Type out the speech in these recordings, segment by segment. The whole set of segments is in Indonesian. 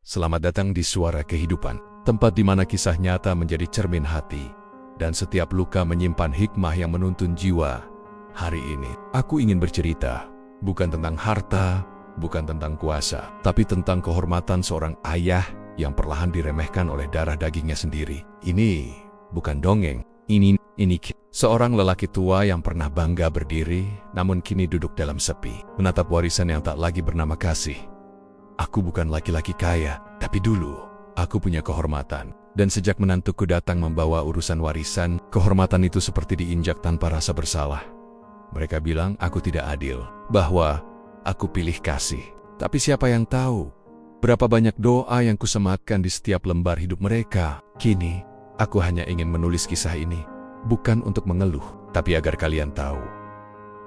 Selamat datang di Suara Kehidupan, tempat di mana kisah nyata menjadi cermin hati, dan setiap luka menyimpan hikmah yang menuntun jiwa. Hari ini, aku ingin bercerita, bukan tentang harta, bukan tentang kuasa, tapi tentang kehormatan seorang ayah yang perlahan diremehkan oleh darah dagingnya sendiri. Ini bukan dongeng, ini seorang lelaki tua yang pernah bangga berdiri, namun kini duduk dalam sepi, menatap warisan yang tak lagi bernama kasih. Aku bukan laki-laki kaya, tapi dulu aku punya kehormatan. Dan sejak menantuku datang membawa urusan warisan, kehormatan itu seperti diinjak tanpa rasa bersalah. Mereka bilang aku tidak adil, bahwa aku pilih kasih. Tapi siapa yang tahu berapa banyak doa yang kusematkan di setiap lembar hidup mereka. Kini, aku hanya ingin menulis kisah ini, bukan untuk mengeluh, tapi agar kalian tahu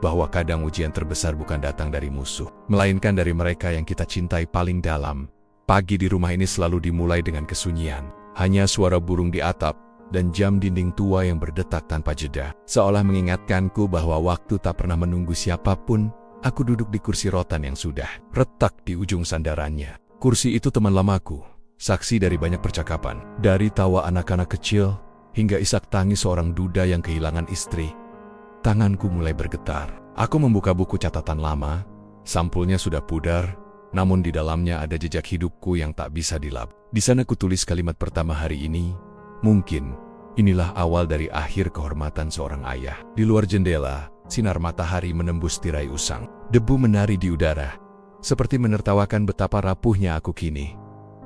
bahwa kadang ujian terbesar bukan datang dari musuh, melainkan dari mereka yang kita cintai paling dalam. Pagi di rumah ini selalu dimulai dengan kesunyian. Hanya suara burung di atap dan jam dinding tua yang berdetak tanpa jeda, seolah mengingatkanku bahwa waktu tak pernah menunggu siapapun. Aku duduk di kursi rotan yang sudah retak di ujung sandarannya. Kursi itu teman lamaku, saksi dari banyak percakapan, dari tawa anak-anak kecil hingga isak tangis seorang duda yang kehilangan istri. Tanganku mulai bergetar. Aku membuka buku catatan lama, sampulnya sudah pudar, namun di dalamnya ada jejak hidupku yang tak bisa dilap. Di sana kutulis kalimat pertama hari ini, mungkin inilah awal dari akhir kehormatan seorang ayah. Di luar jendela, sinar matahari menembus tirai usang. Debu menari di udara, seperti menertawakan betapa rapuhnya aku kini.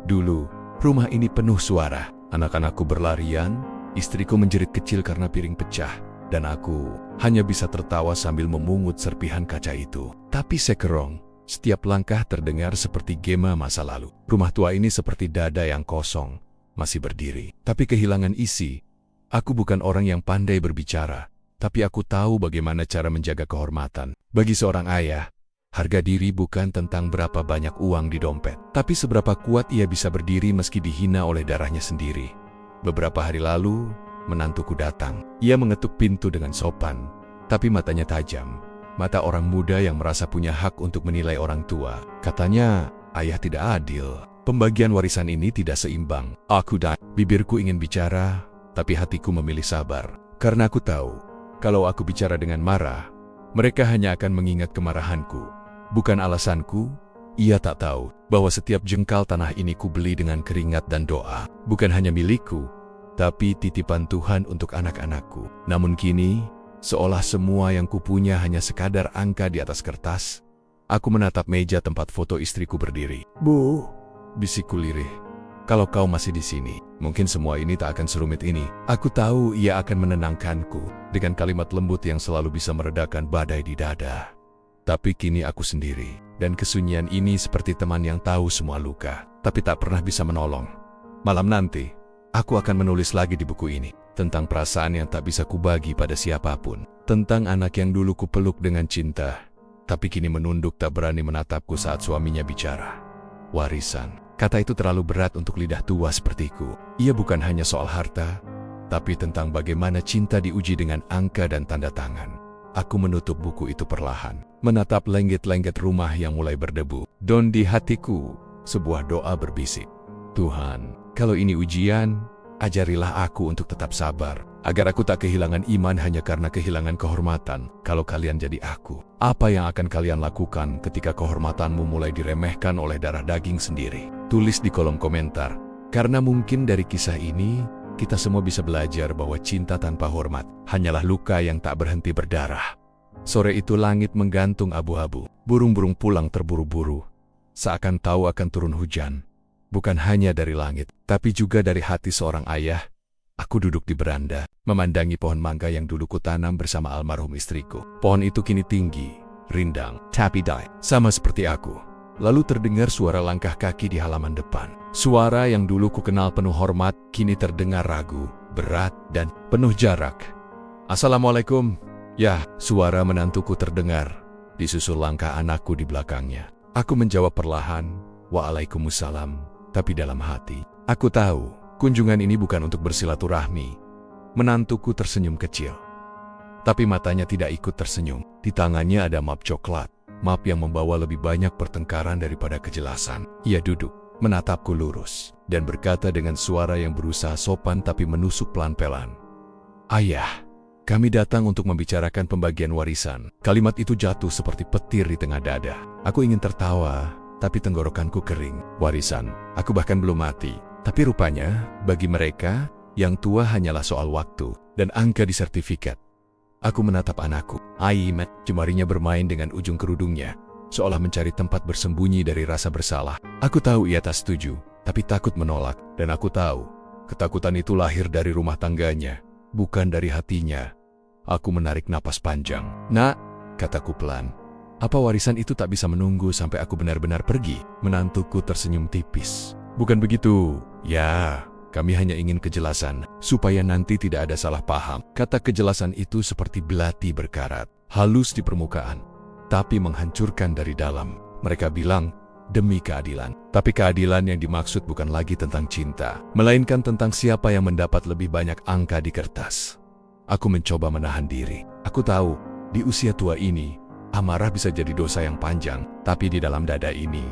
Dulu, rumah ini penuh suara. Anak-anakku berlarian, istriku menjerit kecil karena piring pecah, dan aku hanya bisa tertawa sambil memungut serpihan kaca itu. Tapi sekerong, setiap langkah terdengar seperti gema masa lalu. Rumah tua ini seperti dada yang kosong, masih berdiri, tapi kehilangan isi. Aku bukan orang yang pandai berbicara, tapi aku tahu bagaimana cara menjaga kehormatan. Bagi seorang ayah, harga diri bukan tentang berapa banyak uang di dompet, tapi seberapa kuat ia bisa berdiri meski dihina oleh darahnya sendiri. Beberapa hari lalu, menantuku datang. Ia mengetuk pintu dengan sopan, tapi matanya tajam. Mata orang muda yang merasa punya hak untuk menilai orang tua. Katanya, ayah tidak adil. Pembagian warisan ini tidak seimbang. Bibirku ingin bicara, tapi hatiku memilih sabar. Karena aku tahu, kalau aku bicara dengan marah, mereka hanya akan mengingat kemarahanku, bukan alasanku. Ia tak tahu bahwa setiap jengkal tanah ini kubeli dengan keringat dan doa. Bukan hanya milikku, tapi titipan Tuhan untuk anak-anakku. Namun kini, seolah semua yang kupunya hanya sekadar angka di atas kertas, aku menatap meja tempat foto istriku berdiri. "Bu," bisikku lirih, "kalau kau masih di sini, mungkin semua ini tak akan serumit ini." Aku tahu ia akan menenangkanku dengan kalimat lembut yang selalu bisa meredakan badai di dada. Tapi kini aku sendiri, dan kesunyian ini seperti teman yang tahu semua luka, tapi tak pernah bisa menolong. Malam nanti, aku akan menulis lagi di buku ini, tentang perasaan yang tak bisa kubagi pada siapapun. Tentang anak yang dulu kupeluk dengan cinta, tapi kini menunduk tak berani menatapku saat suaminya bicara. Warisan, kata itu terlalu berat untuk lidah tua sepertiku. Ia bukan hanya soal harta, tapi tentang bagaimana cinta diuji dengan angka dan tanda tangan. Aku menutup buku itu perlahan, menatap lengket-lengket rumah yang mulai berdebu. Dan di hatiku, sebuah doa berbisik. Tuhan, kalau ini ujian, ajarilah aku untuk tetap sabar, agar aku tak kehilangan iman hanya karena kehilangan kehormatan. Kalau kalian jadi aku, apa yang akan kalian lakukan ketika kehormatanmu mulai diremehkan oleh darah daging sendiri? Tulis di kolom komentar, karena mungkin dari kisah ini, kita semua bisa belajar bahwa cinta tanpa hormat hanyalah luka yang tak berhenti berdarah. Sore itu langit menggantung abu-abu, burung-burung pulang terburu-buru, seakan tahu akan turun hujan. Bukan hanya dari langit, tapi juga dari hati seorang ayah. Aku duduk di beranda, memandangi pohon mangga yang dulu kutanam bersama almarhum istriku. Pohon itu kini tinggi, rindang, tapi sama seperti aku. Lalu terdengar suara langkah kaki di halaman depan. Suara yang dulu kukenal penuh hormat, kini terdengar ragu, berat, dan penuh jarak. "Assalamualaikum." Ya, suara menantuku terdengar, disusul langkah anakku di belakangnya. Aku menjawab perlahan, "Waalaikumsalam." Tapi dalam hati, aku tahu, kunjungan ini bukan untuk bersilaturahmi. Menantuku tersenyum kecil. Tapi matanya tidak ikut tersenyum. Di tangannya ada map coklat. Map yang membawa lebih banyak pertengkaran daripada kejelasan. Ia duduk, menatapku lurus, dan berkata dengan suara yang berusaha sopan tapi menusuk pelan-pelan. "Ayah, kami datang untuk membicarakan pembagian warisan." Kalimat itu jatuh seperti petir di tengah dada. Aku ingin tertawa, tapi tenggorokanku kering. Warisan, aku bahkan belum mati. Tapi rupanya, bagi mereka, yang tua hanyalah soal waktu dan angka di sertifikat. Aku menatap anakku. Aimet, jemarinya bermain dengan ujung kerudungnya, seolah mencari tempat bersembunyi dari rasa bersalah. Aku tahu ia tak setuju, tapi takut menolak. Dan aku tahu, ketakutan itu lahir dari rumah tangganya, bukan dari hatinya. Aku menarik napas panjang. "Nak," kataku pelan, "apa warisan itu tak bisa menunggu sampai aku benar-benar pergi?" Menantuku tersenyum tipis. "Bukan begitu. Ya, kami hanya ingin kejelasan, supaya nanti tidak ada salah paham." Kata kejelasan itu seperti belati berkarat, halus di permukaan, tapi menghancurkan dari dalam. Mereka bilang, demi keadilan. Tapi keadilan yang dimaksud bukan lagi tentang cinta, melainkan tentang siapa yang mendapat lebih banyak angka di kertas. Aku mencoba menahan diri. Aku tahu, di usia tua ini, amarah bisa jadi dosa yang panjang, tapi di dalam dada ini,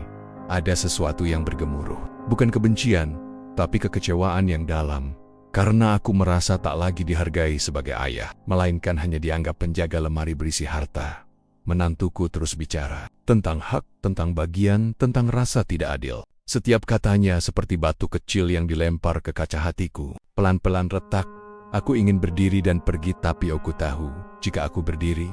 ada sesuatu yang bergemuruh. Bukan kebencian, tapi kekecewaan yang dalam. Karena aku merasa tak lagi dihargai sebagai ayah, melainkan hanya dianggap penjaga lemari berisi harta. Menantuku terus bicara tentang hak, tentang bagian, tentang rasa tidak adil. Setiap katanya seperti batu kecil yang dilempar ke kaca hatiku. Pelan-pelan retak, aku ingin berdiri dan pergi, tapi aku tahu, jika aku berdiri,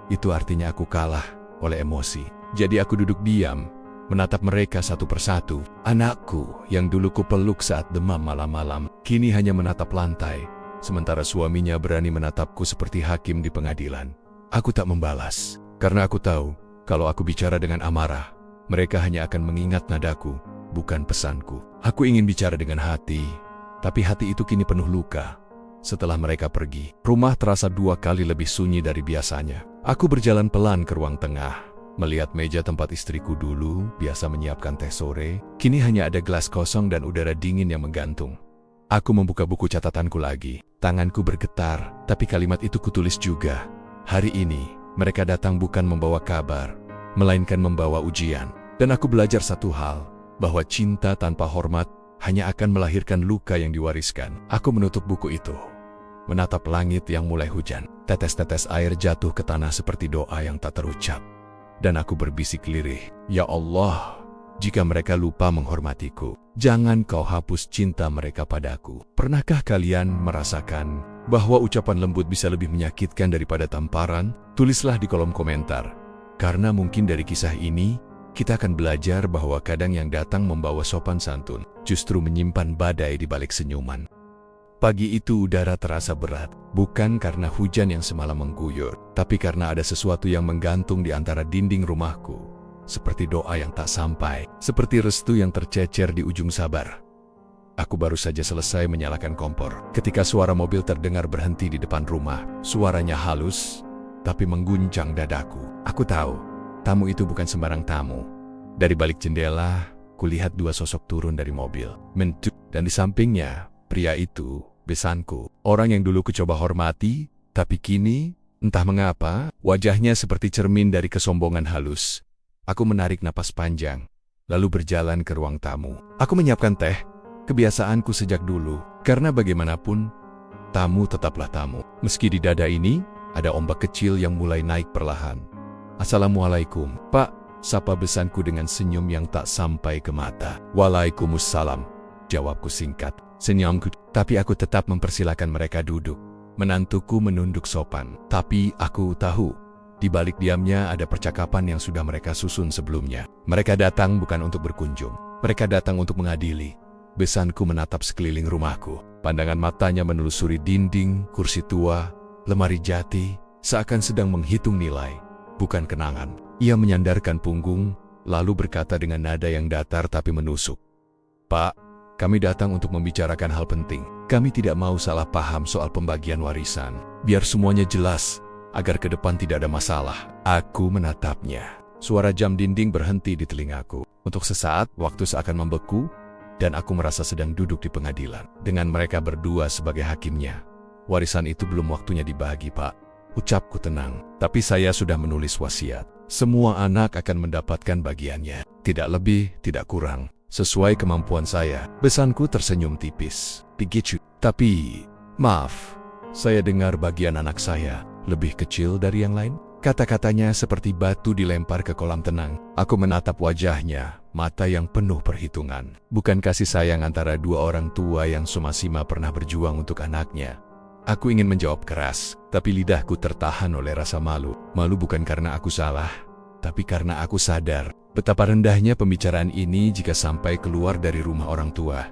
itu artinya aku kalah oleh emosi. Jadi aku duduk diam, menatap mereka satu persatu. Anakku yang dulu kupeluk saat demam malam-malam, kini hanya menatap lantai, sementara suaminya berani menatapku seperti hakim di pengadilan. Aku tak membalas. Karena aku tahu, kalau aku bicara dengan amarah, mereka hanya akan mengingat nadaku, bukan pesanku. Aku ingin bicara dengan hati, tapi hati itu kini penuh luka. Setelah mereka pergi, rumah terasa 2 kali lebih sunyi dari biasanya. Aku berjalan pelan ke ruang tengah, melihat meja tempat istriku dulu biasa menyiapkan teh sore, kini hanya ada gelas kosong dan udara dingin yang menggantung. Aku membuka buku catatanku lagi, tanganku bergetar, tapi kalimat itu kutulis juga. Hari ini, mereka datang bukan membawa kabar, melainkan membawa ujian. Dan aku belajar satu hal, bahwa cinta tanpa hormat hanya akan melahirkan luka yang diwariskan. Aku menutup buku itu, menatap langit yang mulai hujan. Tetes-tetes air jatuh ke tanah seperti doa yang tak terucap. Dan aku berbisik lirih, "Ya Allah, jika mereka lupa menghormatiku, jangan kau hapus cinta mereka padaku." Pernahkah kalian merasakan bahwa ucapan lembut bisa lebih menyakitkan daripada tamparan? Tulislah di kolom komentar. Karena mungkin dari kisah ini, kita akan belajar bahwa kadang yang datang membawa sopan santun, justru menyimpan badai di balik senyuman. Pagi itu udara terasa berat, bukan karena hujan yang semalam mengguyur, tapi karena ada sesuatu yang menggantung di antara dinding rumahku. Seperti doa yang tak sampai, seperti restu yang tercecer di ujung sabar. Aku baru saja selesai menyalakan kompor, ketika suara mobil terdengar berhenti di depan rumah. Suaranya halus, tapi mengguncang dadaku. Aku tahu, tamu itu bukan sembarang tamu. Dari balik jendela, kulihat 2 sosok turun dari mobil. Dan di sampingnya, pria itu, besanku. Orang yang dulu kucoba hormati, tapi kini, entah mengapa, wajahnya seperti cermin dari kesombongan halus. Aku menarik napas panjang, lalu berjalan ke ruang tamu. Aku menyiapkan teh, kebiasaanku sejak dulu, karena bagaimanapun, tamu tetaplah tamu. Meski di dada ini, ada ombak kecil yang mulai naik perlahan. "Assalamualaikum, Pak," sapa besanku dengan senyum yang tak sampai ke mata. "Waalaikumsalam," jawabku singkat. Senyumku, tapi aku tetap mempersilahkan mereka duduk. Menantuku menunduk sopan, tapi aku tahu, di balik diamnya ada percakapan yang sudah mereka susun sebelumnya. Mereka datang bukan untuk berkunjung, mereka datang untuk mengadili. Besanku menatap sekeliling rumahku. Pandangan matanya menelusuri dinding, kursi tua, lemari jati, seakan sedang menghitung nilai, bukan kenangan. Ia menyandarkan punggung, lalu berkata dengan nada yang datar tapi menusuk. "Pak, kami datang untuk membicarakan hal penting. Kami tidak mau salah paham soal pembagian warisan. Biar semuanya jelas, agar ke depan tidak ada masalah." Aku menatapnya. Suara jam dinding berhenti di telingaku. Untuk sesaat, waktu seakan membeku, dan aku merasa sedang duduk di pengadilan, dengan mereka berdua sebagai hakimnya. "Warisan itu belum waktunya dibagi, Pak," ucapku tenang. "Tapi saya sudah menulis wasiat. Semua anak akan mendapatkan bagiannya. Tidak lebih, tidak kurang. sesuai kemampuan saya. Besanku tersenyum tipis. Begitu. Tapi, maaf, saya dengar bagian anak saya lebih kecil dari yang lain. Kata-katanya seperti batu dilempar ke kolam tenang. Aku menatap wajahnya, mata yang penuh perhitungan. Bukan kasih sayang antara dua orang tua yang suma-sima pernah berjuang untuk anaknya. Aku ingin menjawab keras, tapi lidahku tertahan oleh rasa malu. Malu bukan karena aku salah, tapi karena aku sadar betapa rendahnya pembicaraan ini jika sampai keluar dari rumah orang tua.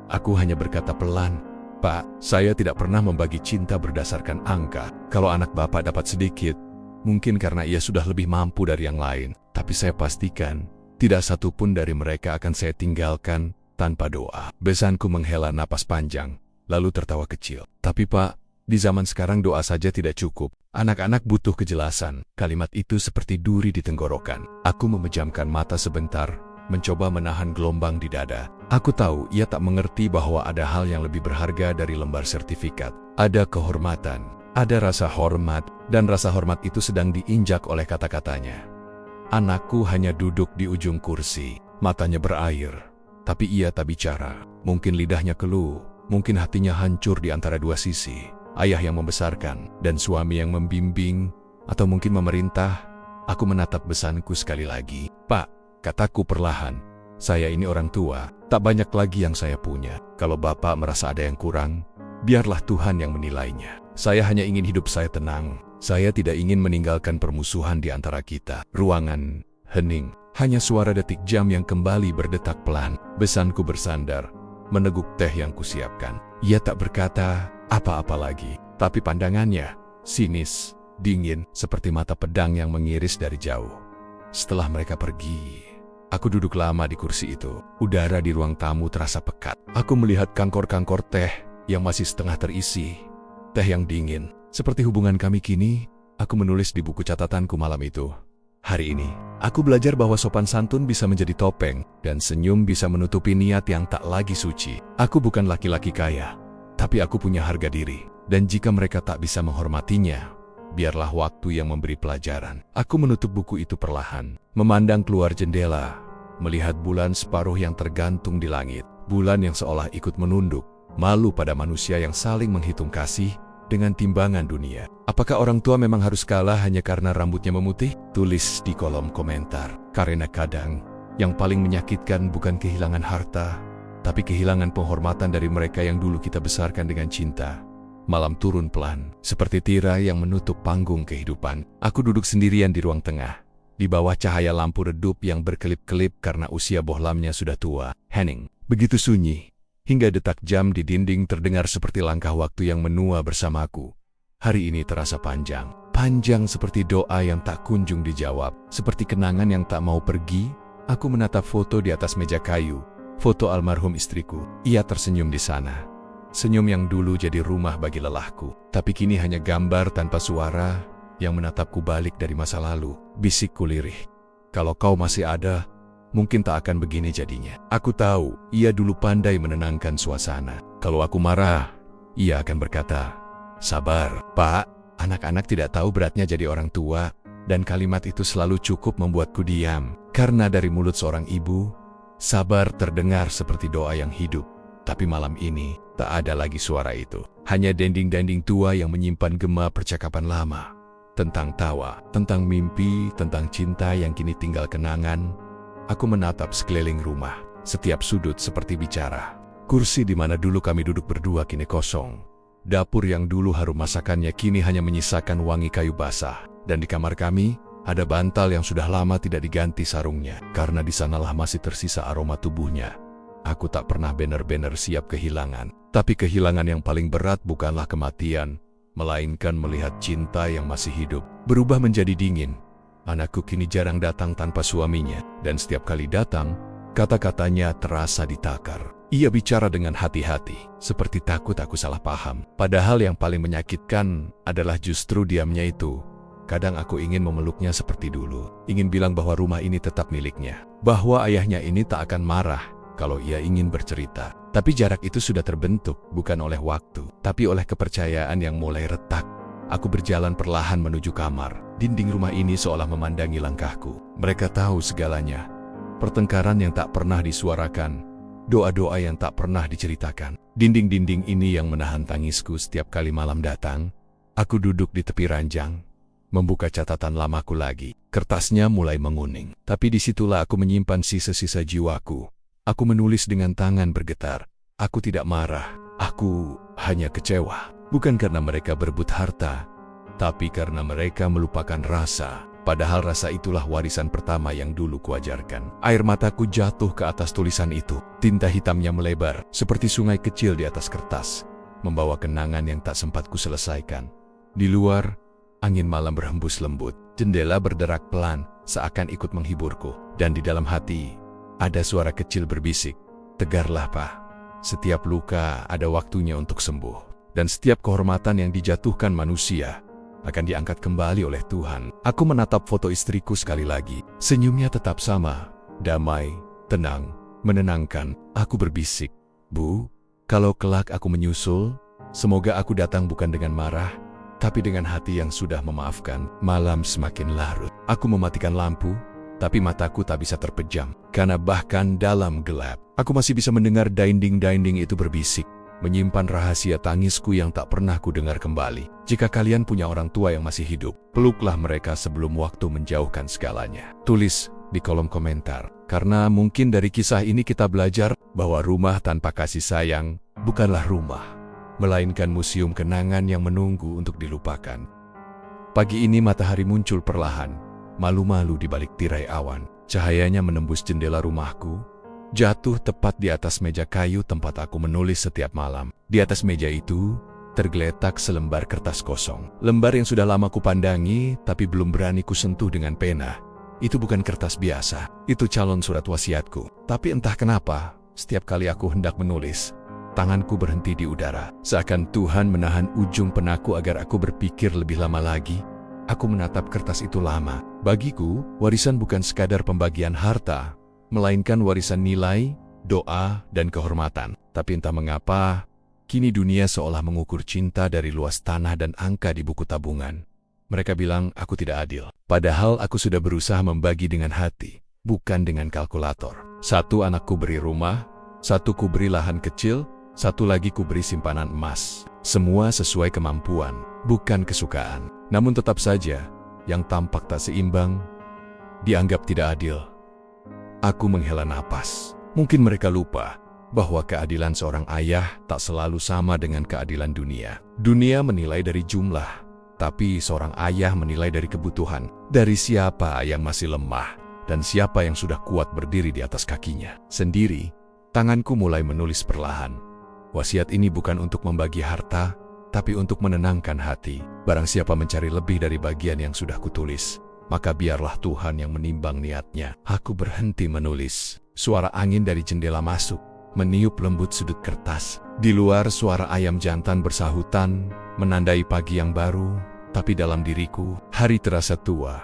Aku hanya berkata pelan, "Pak, saya tidak pernah membagi cinta berdasarkan angka. Kalau anak Bapak dapat sedikit, mungkin karena ia sudah lebih mampu dari yang lain. Tapi saya pastikan, tidak satu pun dari mereka akan saya tinggalkan tanpa doa." Besanku menghela napas panjang, lalu tertawa kecil. "Tapi Pak, di zaman sekarang doa saja tidak cukup. Anak-anak butuh kejelasan." Kalimat itu seperti duri di tenggorokan. Aku memejamkan mata sebentar, mencoba menahan gelombang di dada. Aku tahu ia tak mengerti bahwa ada hal yang lebih berharga dari lembar sertifikat. Ada kehormatan, ada rasa hormat, dan rasa hormat itu sedang diinjak oleh kata-katanya. Anakku hanya duduk di ujung kursi, matanya berair, tapi ia tak bicara. Mungkin lidahnya keluh, mungkin hatinya hancur di antara dua sisi. Ayah yang membesarkan dan suami yang membimbing, atau mungkin memerintah. Aku menatap besanku sekali lagi. "Pak," kataku perlahan, "saya ini orang tua, tak banyak lagi yang saya punya. Kalau Bapak merasa ada yang kurang, biarlah Tuhan yang menilainya. Saya hanya ingin hidup saya tenang. Saya tidak ingin meninggalkan permusuhan di antara kita." Ruangan hening, hanya suara detik jam yang kembali berdetak pelan. Besanku bersandar, meneguk teh yang kusiapkan. Ia tak berkata apa-apa lagi, tapi pandangannya sinis, dingin, seperti mata pedang yang mengiris dari jauh. Setelah mereka pergi, aku duduk lama di kursi itu. Udara di ruang tamu terasa pekat. Aku melihat kangkor-kangkor teh yang masih setengah terisi. Teh yang dingin, seperti hubungan kami kini. Aku menulis di buku catatanku malam itu. Hari ini, aku belajar bahwa sopan santun bisa menjadi topeng, dan senyum bisa menutupi niat yang tak lagi suci. Aku bukan laki-laki kaya, tapi aku punya harga diri, dan jika mereka tak bisa menghormatinya, biarlah waktu yang memberi pelajaran. Aku menutup buku itu perlahan, memandang keluar jendela, melihat bulan separuh yang tergantung di langit. Bulan yang seolah ikut menunduk, malu pada manusia yang saling menghitung kasih dengan timbangan dunia. Apakah orang tua memang harus kalah hanya karena rambutnya memutih? Tulis di kolom komentar. Karena kadang, yang paling menyakitkan bukan kehilangan harta, tapi kehilangan penghormatan dari mereka yang dulu kita besarkan dengan cinta. Malam turun pelan, seperti tirai yang menutup panggung kehidupan. Aku duduk sendirian di ruang tengah, di bawah cahaya lampu redup yang berkelip-kelip karena usia bohlamnya sudah tua. Hening, begitu sunyi, hingga detak jam di dinding terdengar seperti langkah waktu yang menua bersamaku. Hari ini terasa panjang, panjang seperti doa yang tak kunjung dijawab, seperti kenangan yang tak mau pergi. Aku menatap foto di atas meja kayu. Foto almarhum istriku. Ia tersenyum di sana. Senyum yang dulu jadi rumah bagi lelahku. Tapi kini hanya gambar tanpa suara yang menatapku balik dari masa lalu. Bisikku lirih. "Kalau kau masih ada, mungkin tak akan begini jadinya." Aku tahu, ia dulu pandai menenangkan suasana. Kalau aku marah, ia akan berkata, "Sabar, Pak." Anak-anak tidak tahu beratnya jadi orang tua, dan kalimat itu selalu cukup membuatku diam. Karena dari mulut seorang ibu, sabar terdengar seperti doa yang hidup. Tapi malam ini, tak ada lagi suara itu. Hanya dinding-dinding tua yang menyimpan gema percakapan lama. Tentang tawa, tentang mimpi, tentang cinta yang kini tinggal kenangan. Aku menatap sekeliling rumah. Setiap sudut seperti bicara. Kursi di mana dulu kami duduk berdua kini kosong. Dapur yang dulu harum masakannya kini hanya menyisakan wangi kayu basah. Dan di kamar kami, ada bantal yang sudah lama tidak diganti sarungnya, karena di sanalah masih tersisa aroma tubuhnya. Aku tak pernah benar-benar siap kehilangan. Tapi kehilangan yang paling berat bukanlah kematian, melainkan melihat cinta yang masih hidup berubah menjadi dingin. Anakku kini jarang datang tanpa suaminya, dan setiap kali datang, kata-katanya terasa ditakar. Ia bicara dengan hati-hati, seperti takut aku salah paham. Padahal yang paling menyakitkan adalah justru diamnya itu. Kadang aku ingin memeluknya seperti dulu, ingin bilang bahwa rumah ini tetap miliknya, bahwa ayahnya ini tak akan marah kalau ia ingin bercerita. Tapi jarak itu sudah terbentuk, bukan oleh waktu, tapi oleh kepercayaan yang mulai retak. Aku berjalan perlahan menuju kamar. Dinding rumah ini seolah memandangi langkahku. Mereka tahu segalanya. pertengkaran yang tak pernah disuarakan, doa-doa yang tak pernah diceritakan. Dinding-dinding ini yang menahan tangisku setiap kali malam datang. Aku duduk di tepi ranjang, membuka catatan lamaku lagi. Kertasnya mulai menguning, tapi disitulah aku menyimpan sisa-sisa jiwaku. Aku menulis dengan tangan bergetar. Aku tidak marah, aku hanya kecewa. Bukan karena mereka berebut harta, tapi karena mereka melupakan rasa. Padahal rasa itulah warisan pertama yang dulu kuajarkan. Air mataku jatuh ke atas tulisan itu. Tinta hitamnya melebar, seperti sungai kecil di atas kertas, membawa kenangan yang tak sempat kuselesaikan. Di luar, angin malam berhembus lembut. Jendela berderak pelan, seakan ikut menghiburku. Dan di dalam hati, ada suara kecil berbisik, "Tegarlah, Pak. Setiap luka ada waktunya untuk sembuh. Dan setiap kehormatan yang dijatuhkan manusia akan diangkat kembali oleh Tuhan." Aku menatap foto istriku sekali lagi. Senyumnya tetap sama, damai, tenang, menenangkan. Aku berbisik, "Bu, kalau kelak aku menyusul, semoga aku datang bukan dengan marah, tapi dengan hati yang sudah memaafkan." Malam semakin larut. Aku mematikan lampu, tapi mataku tak bisa terpejam. Karena bahkan dalam gelap, aku masih bisa mendengar dinding-dinding itu berbisik, menyimpan rahasia tangisku yang tak pernah ku dengar kembali. Jika kalian punya orang tua yang masih hidup, peluklah mereka sebelum waktu menjauhkan segalanya. Tulis di kolom komentar, karena mungkin dari kisah ini kita belajar bahwa rumah tanpa kasih sayang bukanlah rumah, melainkan museum kenangan yang menunggu untuk dilupakan. Pagi ini matahari muncul perlahan, malu-malu di balik tirai awan. Cahayanya menembus jendela rumahku, jatuh tepat di atas meja kayu tempat aku menulis setiap malam. Di atas meja itu, tergeletak selembar kertas kosong. Lembar yang sudah lama kupandangi, tapi belum berani kusentuh dengan pena. Itu bukan kertas biasa, itu calon surat wasiatku. Tapi entah kenapa, setiap kali aku hendak menulis, tanganku berhenti di udara. Seakan Tuhan menahan ujung penaku agar aku berpikir lebih lama lagi. Aku menatap kertas itu lama. Bagiku, warisan bukan sekadar pembagian harta, melainkan warisan nilai, doa, dan kehormatan. Tapi entah mengapa, kini dunia seolah mengukur cinta dari luas tanah dan angka di buku tabungan. Mereka bilang aku tidak adil. Padahal aku sudah berusaha membagi dengan hati, bukan dengan kalkulator. Satu anakku beri rumah, satu ku beri lahan kecil, satu lagi ku beri simpanan emas. Semua sesuai kemampuan, bukan kesukaan. Namun tetap saja, yang tampak tak seimbang, dianggap tidak adil. Aku menghela napas. Mungkin mereka lupa bahwa keadilan seorang ayah tak selalu sama dengan keadilan dunia. Dunia menilai dari jumlah, tapi seorang ayah menilai dari kebutuhan. Dari siapa yang masih lemah, dan siapa yang sudah kuat berdiri di atas kakinya sendiri. Tanganku mulai menulis perlahan. Wasiat ini bukan untuk membagi harta, tapi untuk menenangkan hati. Barang siapa mencari lebih dari bagian yang sudah kutulis, maka biarlah Tuhan yang menimbang niatnya. Aku berhenti menulis. Suara angin dari jendela masuk, meniup lembut sudut kertas. Di luar suara ayam jantan bersahutan, menandai pagi yang baru. Tapi dalam diriku, hari terasa tua.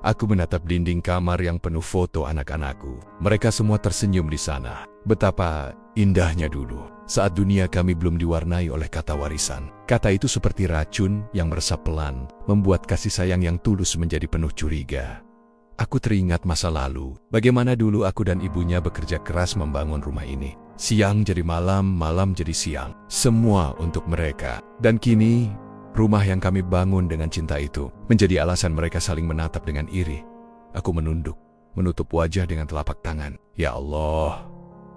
Aku menatap dinding kamar yang penuh foto anak-anakku. Mereka semua tersenyum di sana. Betapa indahnya dulu, saat dunia kami belum diwarnai oleh kata warisan. Kata itu seperti racun yang meresap pelan, membuat kasih sayang yang tulus menjadi penuh curiga. Aku teringat masa lalu, bagaimana dulu aku dan ibunya bekerja keras membangun rumah ini. Siang jadi malam, malam jadi siang. Semua untuk mereka. Dan kini, rumah yang kami bangun dengan cinta itu menjadi alasan mereka saling menatap dengan iri. Aku menunduk, menutup wajah dengan telapak tangan. Ya Allah,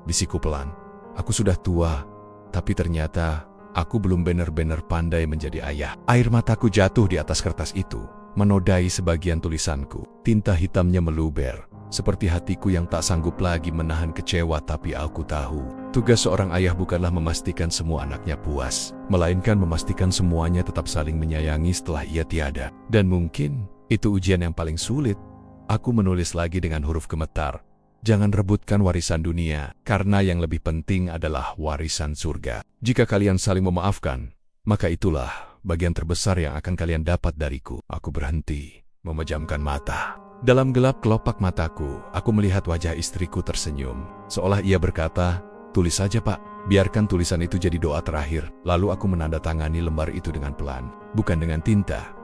bisikku pelan. Aku sudah tua, tapi ternyata aku belum benar-benar pandai menjadi ayah. Air mataku jatuh di atas kertas itu, menodai sebagian tulisanku. Tinta hitamnya meluber, seperti hatiku yang tak sanggup lagi menahan kecewa. Tapi aku tahu, tugas seorang ayah bukanlah memastikan semua anaknya puas, melainkan memastikan semuanya tetap saling menyayangi setelah ia tiada. Dan mungkin itu ujian yang paling sulit. Aku menulis lagi dengan huruf gemetar. Jangan rebutkan warisan dunia, karena yang lebih penting adalah warisan surga. Jika kalian saling memaafkan, maka itulah bagian terbesar yang akan kalian dapat dariku. Aku berhenti, memejamkan mata. Dalam gelap kelopak mataku, aku melihat wajah istriku tersenyum. Seolah ia berkata, "Tulis saja, Pak." Biarkan tulisan itu jadi doa terakhir. Lalu aku menandatangani lembar itu dengan pelan. Bukan dengan tinta,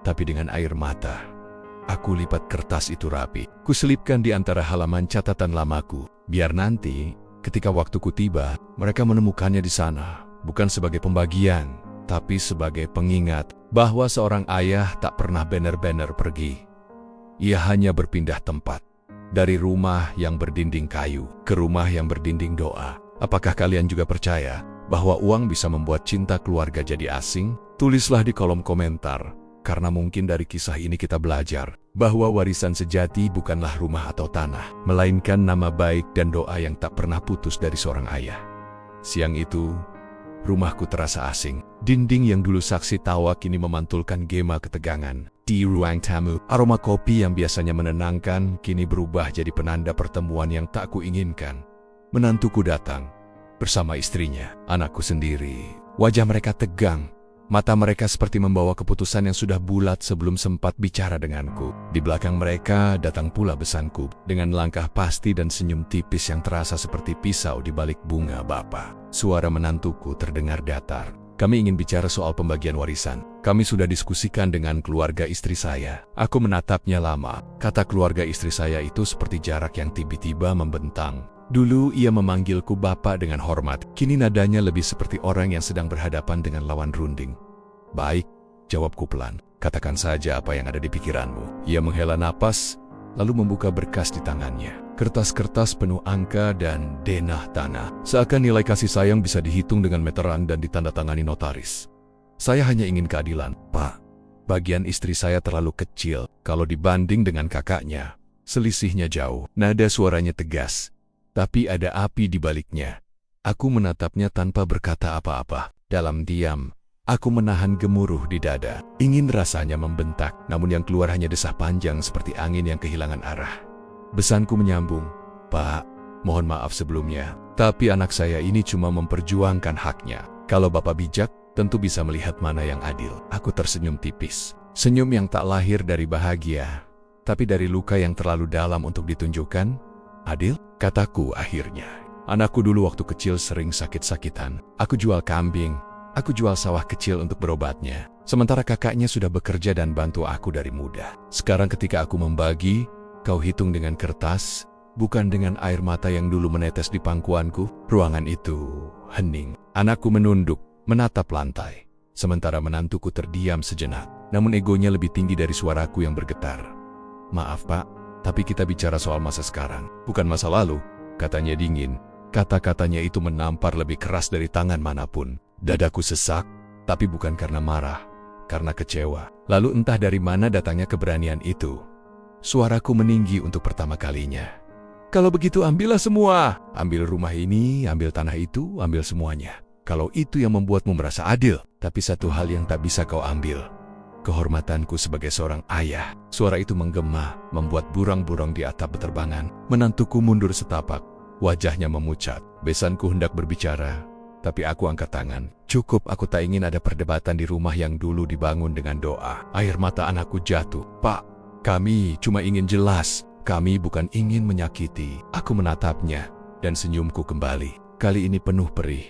tapi dengan air mata. Aku lipat kertas itu rapi. Kuselipkan di antara halaman catatan lamaku. Biar nanti, ketika waktuku tiba, mereka menemukannya di sana. Bukan sebagai pembagian, tapi sebagai pengingat bahwa seorang ayah tak pernah benar-benar pergi. Ia hanya berpindah tempat. Dari rumah yang berdinding kayu ke rumah yang berdinding doa. Apakah kalian juga percaya bahwa uang bisa membuat cinta keluarga jadi asing? Tulislah di kolom komentar. Karena mungkin dari kisah ini kita belajar bahwa warisan sejati bukanlah rumah atau tanah, melainkan nama baik dan doa yang tak pernah putus dari seorang ayah. Siang itu, rumahku terasa asing. Dinding yang dulu saksi tawa kini memantulkan gema ketegangan. Di ruang tamu, aroma kopi yang biasanya menenangkan kini berubah jadi penanda pertemuan yang tak kuinginkan. Menantuku datang bersama istrinya, anakku sendiri. Wajah mereka tegang. Mata mereka seperti membawa keputusan yang sudah bulat sebelum sempat bicara denganku. Di belakang mereka datang pula besanku dengan langkah pasti dan senyum tipis yang terasa seperti pisau di balik bunga bapa. Suara menantuku terdengar datar. Kami ingin bicara soal pembagian warisan. Kami sudah diskusikan dengan keluarga istri saya. Aku menatapnya lama. Kata keluarga istri saya itu seperti jarak yang tiba-tiba membentang. Dulu ia memanggilku bapak dengan hormat, kini nadanya lebih seperti orang yang sedang berhadapan dengan lawan runding. Baik, jawabku pelan, katakan saja apa yang ada di pikiranmu. Ia menghela napas, lalu membuka berkas di tangannya. Kertas-kertas penuh angka dan denah tanah. Seakan nilai kasih sayang bisa dihitung dengan meteran dan ditandatangani notaris. Saya hanya ingin keadilan, Pak. Bagian istri saya terlalu kecil, kalau dibanding dengan kakaknya. Selisihnya jauh, nada suaranya tegas. Tapi ada api di baliknya. Aku menatapnya tanpa berkata apa-apa. Dalam diam, aku menahan gemuruh di dada. Ingin rasanya membentak, namun yang keluar hanya desah panjang seperti angin yang kehilangan arah. Besanku menyambung, Pak, mohon maaf sebelumnya, tapi anak saya ini cuma memperjuangkan haknya. Kalau Bapak bijak, tentu bisa melihat mana yang adil. Aku tersenyum tipis. Senyum yang tak lahir dari bahagia, tapi dari luka yang terlalu dalam untuk ditunjukkan. Adil? Kataku akhirnya. Anakku dulu waktu kecil sering sakit-sakitan. Aku jual kambing. Aku jual sawah kecil untuk berobatnya. Sementara kakaknya sudah bekerja dan bantu aku dari muda. Sekarang ketika aku membagi, kau hitung dengan kertas, bukan dengan air mata yang dulu menetes di pangkuanku. Ruangan itu hening. Anakku menunduk, menatap lantai. Sementara menantuku terdiam sejenak. Namun egonya lebih tinggi dari suaraku yang bergetar. Maaf, Pak. Tapi kita bicara soal masa sekarang, bukan masa lalu, katanya dingin. Kata-katanya itu menampar lebih keras dari tangan manapun. Dadaku sesak, tapi bukan karena marah, karena kecewa. Lalu entah dari mana datangnya keberanian itu. Suaraku meninggi untuk pertama kalinya. Kalau begitu ambillah semua. Ambil rumah ini, ambil tanah itu, ambil semuanya. Kalau itu yang membuatmu merasa adil, tapi satu hal yang tak bisa kau ambil. Kehormatanku sebagai seorang ayah. Suara itu menggema, membuat burang-burang di atap beterbangan. Menantuku mundur setapak, wajahnya memucat. Besanku hendak berbicara, tapi aku angkat tangan. Cukup, aku tak ingin ada perdebatan di rumah yang dulu dibangun dengan doa. Air mata anakku jatuh. Pak, kami cuma ingin jelas. Kami bukan ingin menyakiti. Aku menatapnya, dan senyumku kembali. Kali ini penuh perih.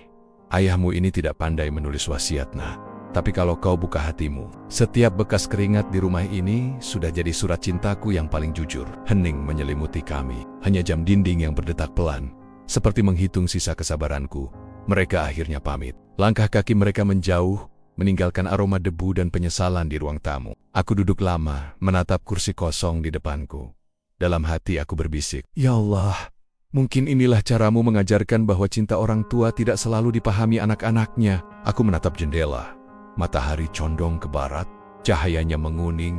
Ayahmu ini tidak pandai menulis wasiat, nak. Tapi kalau kau buka hatimu, setiap bekas keringat di rumah ini sudah jadi surat cintaku yang paling jujur. Hening menyelimuti kami, hanya jam dinding yang berdetak pelan. Seperti menghitung sisa kesabaranku, mereka akhirnya pamit. Langkah kaki mereka menjauh, meninggalkan aroma debu dan penyesalan di ruang tamu. Aku duduk lama, menatap kursi kosong di depanku. Dalam hati aku berbisik, Ya Allah, mungkin inilah caramu mengajarkan bahwa cinta orang tua tidak selalu dipahami anak-anaknya. Aku menatap jendela. Matahari condong ke barat, cahayanya menguning,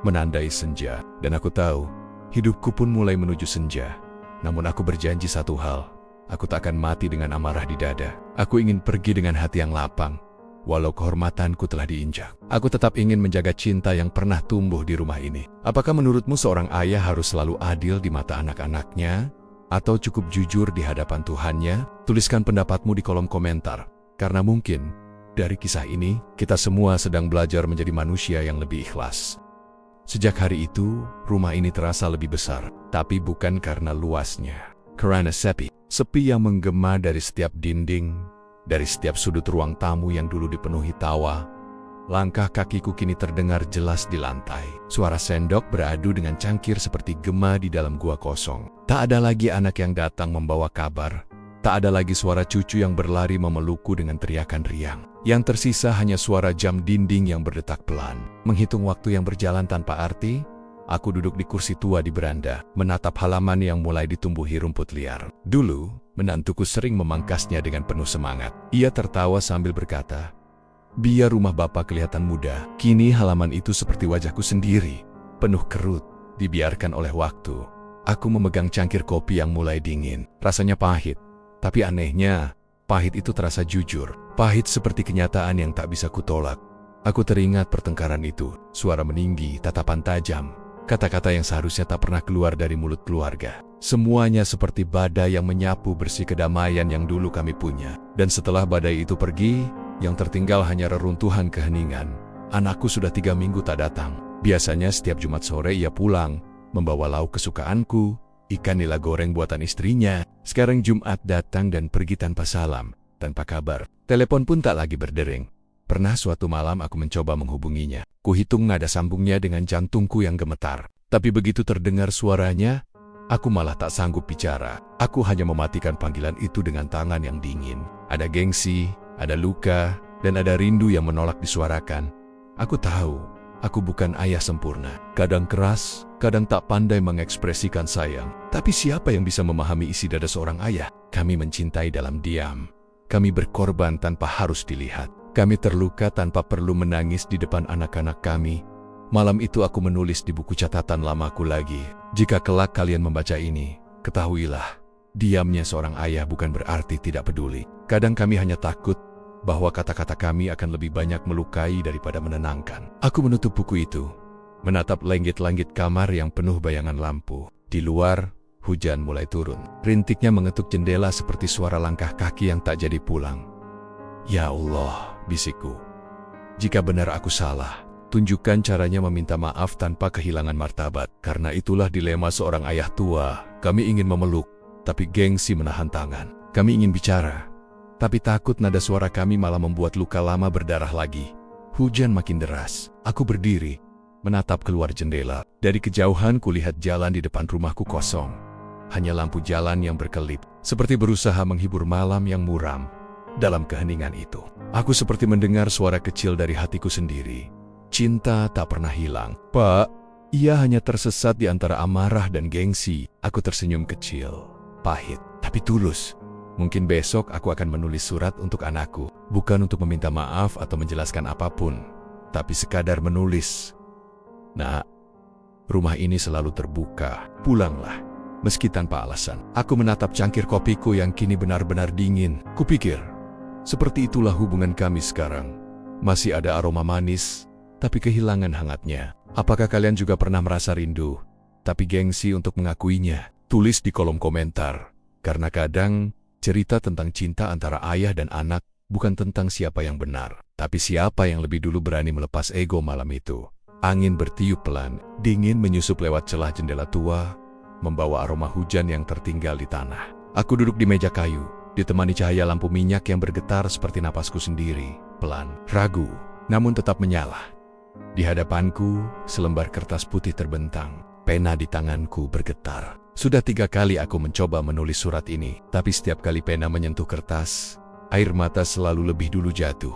menandai senja. Dan aku tahu, hidupku pun mulai menuju senja. Namun aku berjanji satu hal, aku tak akan mati dengan amarah di dada. Aku ingin pergi dengan hati yang lapang, walau kehormatanku telah diinjak. Aku tetap ingin menjaga cinta yang pernah tumbuh di rumah ini. Apakah menurutmu seorang ayah harus selalu adil di mata anak-anaknya? Atau cukup jujur di hadapan Tuhannya? Tuliskan pendapatmu di kolom komentar, karena mungkin dari kisah ini, kita semua sedang belajar menjadi manusia yang lebih ikhlas. Sejak hari itu, rumah ini terasa lebih besar, tapi bukan karena luasnya. Karena sepi. Sepi yang menggema dari setiap dinding, dari setiap sudut ruang tamu yang dulu dipenuhi tawa, Langkah kakiku kini terdengar jelas di lantai. Suara sendok beradu dengan cangkir seperti gema di dalam gua kosong. Tak ada lagi anak yang datang membawa kabar. Tak ada lagi suara cucu yang berlari memelukku dengan teriakan riang. Yang tersisa hanya suara jam dinding yang berdetak pelan. Menghitung waktu yang berjalan tanpa arti, aku duduk di kursi tua di beranda, menatap halaman yang mulai ditumbuhi rumput liar. Dulu, menantuku sering memangkasnya dengan penuh semangat. Ia tertawa sambil berkata, "Biar rumah bapak kelihatan muda." Kini halaman itu seperti wajahku sendiri, penuh kerut, dibiarkan oleh waktu. Aku memegang cangkir kopi yang mulai dingin. Rasanya pahit, tapi anehnya, pahit itu terasa jujur. Pahit seperti kenyataan yang tak bisa kutolak. Aku teringat pertengkaran itu, suara meninggi, tatapan tajam, kata-kata yang seharusnya tak pernah keluar dari mulut keluarga. Semuanya seperti badai yang menyapu bersih kedamaian yang dulu kami punya. Dan setelah badai itu pergi, yang tertinggal hanya reruntuhan keheningan. Anakku sudah 3 minggu tak datang. Biasanya setiap Jumat sore ia pulang, membawa lauk kesukaanku, ikan nila goreng buatan istrinya. Sekarang Jumat datang dan pergi tanpa salam, tanpa kabar. Telepon pun tak lagi berdering. Pernah suatu malam aku mencoba menghubunginya. Kuhitung nada sambungnya dengan jantungku yang gemetar. Tapi begitu terdengar suaranya, aku malah tak sanggup bicara. Aku hanya mematikan panggilan itu dengan tangan yang dingin. Ada gengsi, ada luka, dan ada rindu yang menolak disuarakan. Aku tahu, aku bukan ayah sempurna. Kadang keras, kadang tak pandai mengekspresikan sayang. Tapi siapa yang bisa memahami isi dada seorang ayah? Kami mencintai dalam diam. Kami berkorban tanpa harus dilihat. Kami terluka tanpa perlu menangis di depan anak-anak kami. Malam itu aku menulis di buku catatan lamaku lagi. Jika kelak kalian membaca ini, ketahuilah, diamnya seorang ayah bukan berarti tidak peduli. Kadang kami hanya takut bahwa kata-kata kami akan lebih banyak melukai daripada menenangkan. Aku menutup buku itu, menatap langit-langit kamar yang penuh bayangan lampu. Di luar, hujan mulai turun. Rintiknya mengetuk jendela seperti suara langkah kaki yang tak jadi pulang. "Ya Allah," bisikku. "Jika benar aku salah, tunjukkan caranya meminta maaf tanpa kehilangan martabat." Karena itulah dilema seorang ayah tua. Kami ingin memeluk, tapi gengsi menahan tangan. Kami ingin bicara, tapi takut nada suara kami malah membuat luka lama berdarah lagi. Hujan makin deras. Aku berdiri, menatap keluar jendela. Dari kejauhan kulihat jalan di depan rumahku kosong. Hanya lampu jalan yang berkelip, seperti berusaha menghibur malam yang muram. Dalam keheningan itu, aku seperti mendengar suara kecil dari hatiku sendiri. Cinta tak pernah hilang. "Pak." Ia hanya tersesat di antara amarah dan gengsi. Aku tersenyum kecil, pahit, tapi tulus. Mungkin besok aku akan menulis surat untuk anakku. Bukan untuk meminta maaf atau menjelaskan apapun, tapi sekadar menulis. "Nak, rumah ini selalu terbuka. Pulanglah." Meski tanpa alasan, aku menatap cangkir kopiku yang kini benar-benar dingin. Kupikir, seperti itulah hubungan kami sekarang. Masih ada aroma manis, tapi kehilangan hangatnya. Apakah kalian juga pernah merasa rindu, tapi gengsi untuk mengakuinya? Tulis di kolom komentar. Karena kadang, cerita tentang cinta antara ayah dan anak bukan tentang siapa yang benar, tapi siapa yang lebih dulu berani melepas ego malam itu. Angin bertiup pelan, dingin menyusup lewat celah jendela tua, membawa aroma hujan yang tertinggal di tanah. Aku duduk di meja kayu, ditemani cahaya lampu minyak yang bergetar seperti napasku sendiri, pelan, ragu, namun tetap menyala. Di hadapanku, selembar kertas putih terbentang, pena di tanganku bergetar. Sudah 3 kali aku mencoba menulis surat ini, tapi setiap kali pena menyentuh kertas, air mata selalu lebih dulu jatuh.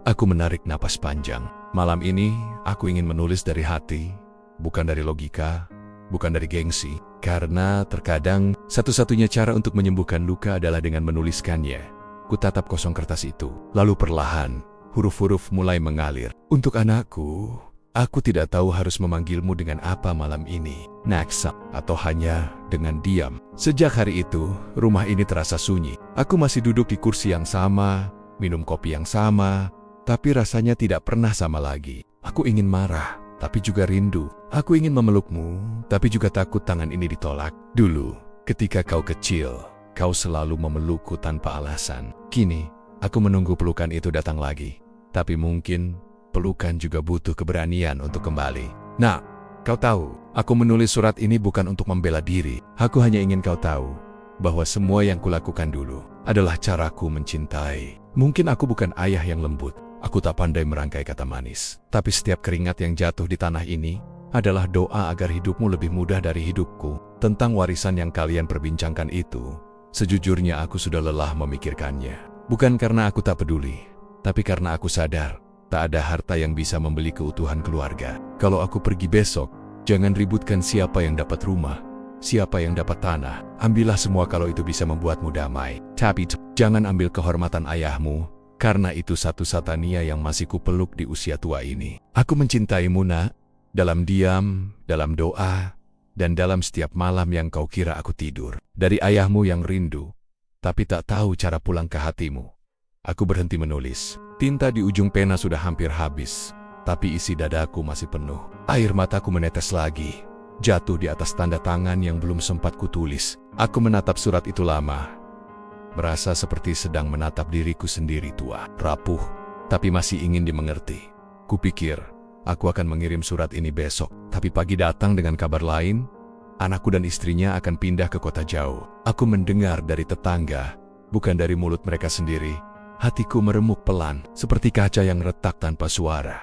Aku menarik napas panjang. Malam ini, aku ingin menulis dari hati, bukan dari logika, bukan dari gengsi. Karena terkadang, satu-satunya cara untuk menyembuhkan luka adalah dengan menuliskannya. Kutatap kosong kertas itu, lalu perlahan, huruf-huruf mulai mengalir. "Untuk anakku, aku tidak tahu harus memanggilmu dengan apa malam ini, Naksa, atau hanya dengan diam." Sejak hari itu, rumah ini terasa sunyi. Aku masih duduk di kursi yang sama, minum kopi yang sama, tapi rasanya tidak pernah sama lagi. Aku ingin marah, tapi juga rindu. Aku ingin memelukmu, tapi juga takut tangan ini ditolak. Dulu, ketika kau kecil, kau selalu memelukku tanpa alasan. Kini, aku menunggu pelukan itu datang lagi. Tapi mungkin, pelukan juga butuh keberanian untuk kembali. Nah, kau tahu, aku menulis surat ini bukan untuk membela diri. Aku hanya ingin kau tahu bahwa semua yang kulakukan dulu adalah caraku mencintai. Mungkin aku bukan ayah yang lembut. Aku tak pandai merangkai kata manis, tapi setiap keringat yang jatuh di tanah ini adalah doa agar hidupmu lebih mudah dari hidupku. Tentang warisan yang kalian perbincangkan itu, sejujurnya aku sudah lelah memikirkannya. Bukan karena aku tak peduli, tapi karena aku sadar tak ada harta yang bisa membeli keutuhan keluarga. Kalau aku pergi besok, jangan ributkan siapa yang dapat rumah, siapa yang dapat tanah. Ambillah semua kalau itu bisa membuatmu damai. Tapi jangan ambil kehormatan ayahmu, karena itu satu-satunya yang masih kupeluk di usia tua ini. Aku mencintaimu, nak, dalam diam, dalam doa, dan dalam setiap malam yang kau kira aku tidur. Dari ayahmu yang rindu, tapi tak tahu cara pulang ke hatimu. Aku berhenti menulis. Tinta di ujung pena sudah hampir habis, tapi isi dadaku masih penuh. Air mataku menetes lagi, jatuh di atas tanda tangan yang belum sempat kutulis. Aku menatap surat itu lama, merasa seperti sedang menatap diriku sendiri tua, rapuh, tapi masih ingin dimengerti. Kupikir, aku akan mengirim surat ini besok, tapi pagi datang dengan kabar lain. Anakku dan istrinya akan pindah ke kota jauh. Aku mendengar dari tetangga, bukan dari mulut mereka sendiri. Hatiku meremuk pelan, seperti kaca yang retak tanpa suara.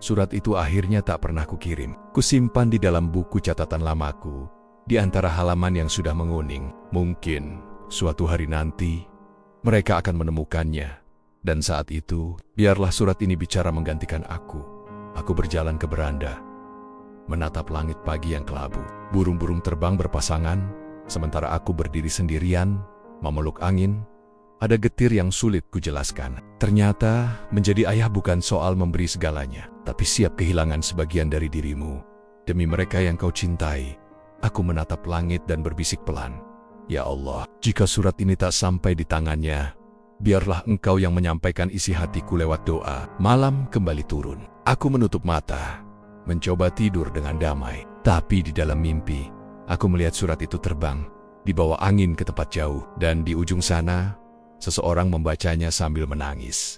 Surat itu akhirnya tak pernah kukirim. Kusimpan di dalam buku catatan lamaku, di antara halaman yang sudah menguning. Mungkin suatu hari nanti, mereka akan menemukannya. Dan saat itu, biarlah surat ini bicara menggantikan aku. Aku berjalan ke beranda, menatap langit pagi yang kelabu. Burung-burung terbang berpasangan, sementara aku berdiri sendirian, memeluk angin. Ada getir yang sulit kujelaskan. Ternyata, menjadi ayah bukan soal memberi segalanya, tapi siap kehilangan sebagian dari dirimu. Demi mereka yang kau cintai, aku menatap langit dan berbisik pelan. Ya Allah, jika surat ini tak sampai di tangannya, biarlah Engkau yang menyampaikan isi hatiku lewat doa. Malam kembali turun. Aku menutup mata, mencoba tidur dengan damai. Tapi di dalam mimpi, aku melihat surat itu terbang, dibawa angin ke tempat jauh. Dan di ujung sana, seseorang membacanya sambil menangis.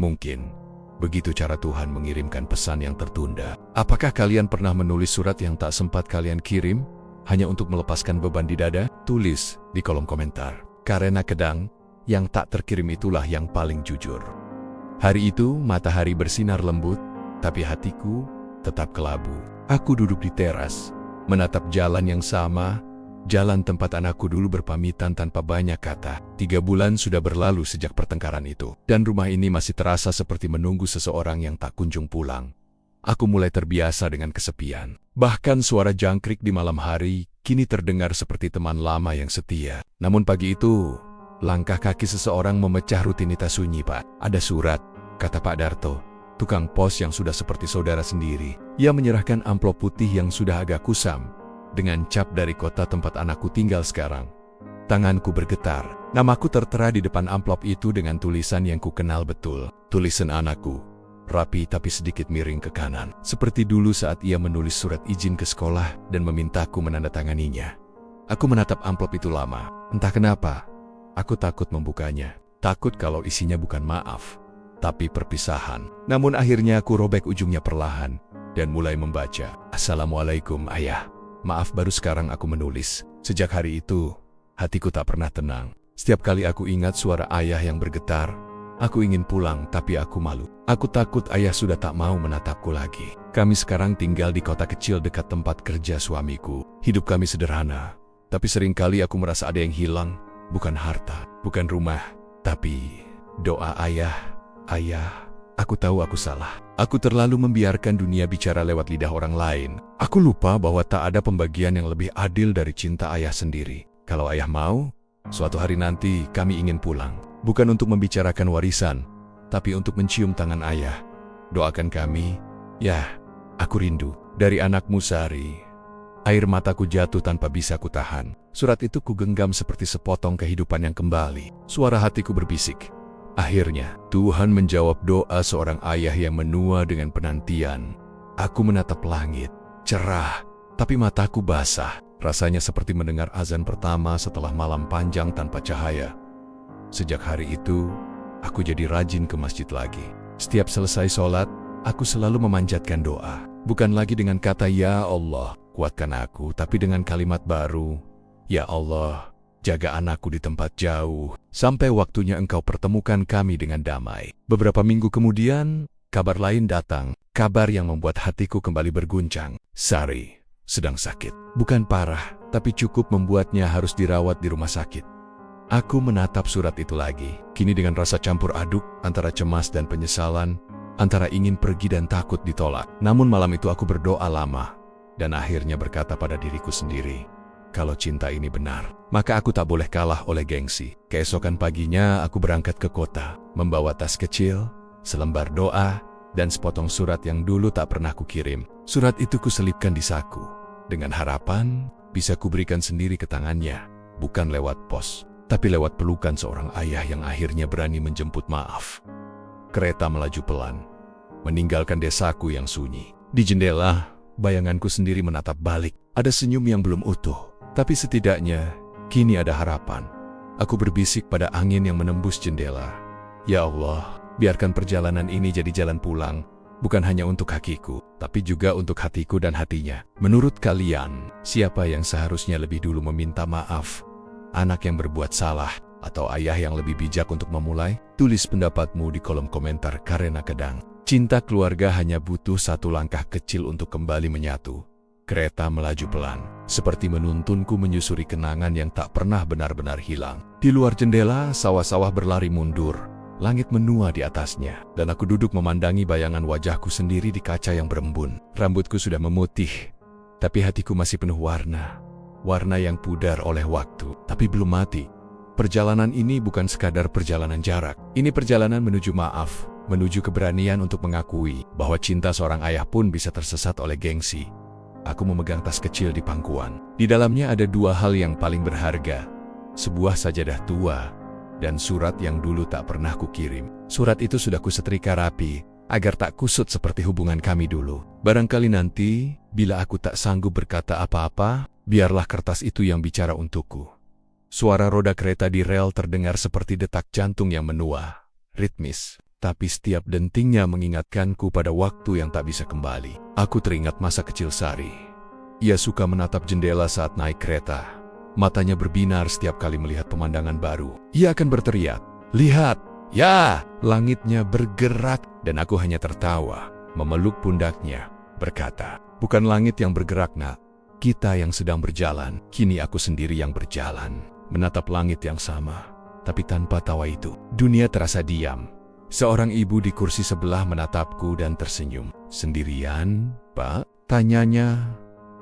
Mungkin, begitu cara Tuhan mengirimkan pesan yang tertunda. Apakah kalian pernah menulis surat yang tak sempat kalian kirim, hanya untuk melepaskan beban di dada? Tulis di kolom komentar. Karena kadang, yang tak terkirim itulah yang paling jujur. Hari itu, matahari bersinar lembut, tapi hatiku tetap kelabu. Aku duduk di teras, menatap jalan yang sama, jalan tempat anakku dulu berpamitan tanpa banyak kata. 3 bulan sudah berlalu sejak pertengkaran itu, dan rumah ini masih terasa seperti menunggu seseorang yang tak kunjung pulang. Aku mulai terbiasa dengan kesepian. Bahkan suara jangkrik di malam hari kini terdengar seperti teman lama yang setia. Namun pagi itu, langkah kaki seseorang memecah rutinitas sunyi. Pak, ada surat, kata Pak Darto, tukang pos yang sudah seperti saudara sendiri. Ia menyerahkan amplop putih yang sudah agak kusam, dengan cap dari kota tempat anakku tinggal sekarang. Tanganku bergetar. Namaku tertera di depan amplop itu dengan tulisan yang kukenal betul. Tulisan anakku, rapi tapi sedikit miring ke kanan. Seperti dulu saat ia menulis surat izin ke sekolah dan memintaku menandatanganinya. Aku menatap amplop itu lama. Entah kenapa, aku takut membukanya. Takut kalau isinya bukan maaf, tapi perpisahan. Namun akhirnya aku robek ujungnya perlahan dan mulai membaca. Assalamualaikum, Ayah. Maaf, baru sekarang aku menulis. Sejak hari itu, hatiku tak pernah tenang. Setiap kali aku ingat suara ayah yang bergetar, aku ingin pulang tapi aku malu. Aku takut ayah sudah tak mau menatapku lagi. Kami sekarang tinggal di kota kecil dekat tempat kerja suamiku. Hidup kami sederhana, tapi seringkali aku merasa ada yang hilang. Bukan harta, bukan rumah, tapi doa ayah. Ayah, aku tahu aku salah. Aku terlalu membiarkan dunia bicara lewat lidah orang lain. Aku lupa bahwa tak ada pembagian yang lebih adil dari cinta ayah sendiri. Kalau ayah mau, suatu hari nanti kami ingin pulang. Bukan untuk membicarakan warisan, tapi untuk mencium tangan ayah. Doakan kami. Ya, aku rindu. Dari anakmu Sari. Air mataku jatuh tanpa bisa kutahan. Surat itu kugenggam seperti sepotong kehidupan yang kembali. Suara hatiku berbisik. Akhirnya, Tuhan menjawab doa seorang ayah yang menua dengan penantian. Aku menatap langit, cerah, tapi mataku basah. Rasanya seperti mendengar azan pertama setelah malam panjang tanpa cahaya. Sejak hari itu, aku jadi rajin ke masjid lagi. Setiap selesai sholat, aku selalu memanjatkan doa. Bukan lagi dengan kata, "Ya Allah, kuatkan aku," tapi dengan kalimat baru, "Ya Allah, jaga anakku di tempat jauh, sampai waktunya engkau pertemukan kami dengan damai. Beberapa minggu kemudian, kabar lain datang, kabar yang membuat hatiku kembali berguncang. Sari sedang sakit. Bukan parah, tapi cukup membuatnya harus dirawat di rumah sakit. Aku menatap surat itu lagi, kini dengan rasa campur aduk antara cemas dan penyesalan, antara ingin pergi dan takut ditolak. Namun malam itu aku berdoa lama, dan akhirnya berkata pada diriku sendiri, kalau cinta ini benar, maka aku tak boleh kalah oleh gengsi. Keesokan paginya aku berangkat ke kota, membawa tas kecil, selembar doa, dan sepotong surat yang dulu tak pernah kukirim. Surat itu kuselipkan di saku, dengan harapan bisa kuberikan sendiri ke tangannya, bukan lewat pos, tapi lewat pelukan seorang ayah yang akhirnya berani menjemput maaf. Kereta melaju pelan, meninggalkan desaku yang sunyi. Di jendela, bayanganku sendiri menatap balik. Ada senyum yang belum utuh, tapi setidaknya kini ada harapan. Aku berbisik pada angin yang menembus jendela. Ya Allah, biarkan perjalanan ini jadi jalan pulang, bukan hanya untuk kakiku, tapi juga untuk hatiku dan hatinya. Menurut kalian, siapa yang seharusnya lebih dulu meminta maaf? Anak yang berbuat salah, atau ayah yang lebih bijak untuk memulai? Tulis pendapatmu di kolom komentar Karena Kedang. Cinta keluarga hanya butuh satu langkah kecil untuk kembali menyatu. Kereta melaju pelan, seperti menuntunku menyusuri kenangan yang tak pernah benar-benar hilang. Di luar jendela, sawah-sawah berlari mundur. Langit menua di atasnya, dan aku duduk memandangi bayangan wajahku sendiri di kaca yang berembun. Rambutku sudah memutih, tapi hatiku masih penuh warna. Warna yang pudar oleh waktu, tapi belum mati. Perjalanan ini bukan sekadar perjalanan jarak. Ini perjalanan menuju maaf, menuju keberanian untuk mengakui bahwa cinta seorang ayah pun bisa tersesat oleh gengsi. Aku memegang tas kecil di pangkuan. Di dalamnya ada dua hal yang paling berharga. Sebuah sajadah tua, dan surat yang dulu tak pernah kukirim. Surat itu sudah kusetrika rapi, agar tak kusut seperti hubungan kami dulu. Barangkali nanti, bila aku tak sanggup berkata apa-apa, biarlah kertas itu yang bicara untukku. Suara roda kereta di rel terdengar seperti detak jantung yang menua, ritmis, tapi setiap dentingnya mengingatkanku pada waktu yang tak bisa kembali. Aku teringat masa kecil Sari. Ia suka menatap jendela saat naik kereta. Matanya berbinar setiap kali melihat pemandangan baru. Ia akan berteriak, "Lihat! Ya!" Langitnya bergerak, dan aku hanya tertawa, memeluk pundaknya, berkata, "Bukan langit yang bergerak, nak. Kita yang sedang berjalan." Kini aku sendiri yang berjalan, menatap langit yang sama, tapi tanpa tawa itu. Dunia terasa diam. Seorang ibu di kursi sebelah menatapku dan tersenyum. "Sendirian, Pak?" tanyanya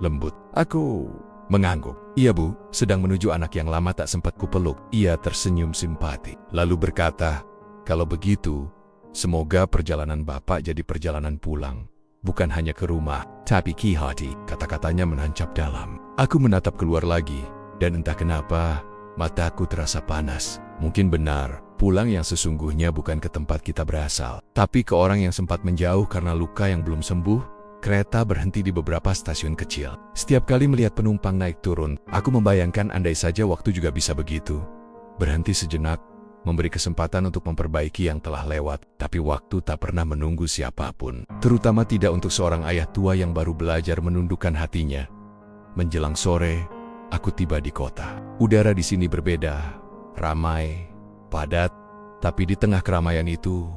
lembut. Aku mengangguk. "Iya, Bu, sedang menuju anak yang lama tak sempat kupeluk." Ia tersenyum simpati, lalu berkata, "Kalau begitu, semoga perjalanan Bapak jadi perjalanan pulang. Bukan hanya ke rumah, tapi ke hati." Kata-katanya menancap dalam. Aku menatap keluar lagi, dan entah kenapa, mataku terasa panas. Mungkin benar, pulang yang sesungguhnya bukan ke tempat kita berasal, tapi ke orang yang sempat menjauh karena luka yang belum sembuh. Kereta berhenti di beberapa stasiun kecil. Setiap kali melihat penumpang naik turun, aku membayangkan andai saja waktu juga bisa begitu. Berhenti sejenak, memberi kesempatan untuk memperbaiki yang telah lewat, tapi waktu tak pernah menunggu siapapun. Terutama tidak untuk seorang ayah tua yang baru belajar menundukkan hatinya. Menjelang sore, aku tiba di kota. Udara di sini berbeda, ramai, padat, tapi di tengah keramaian itu,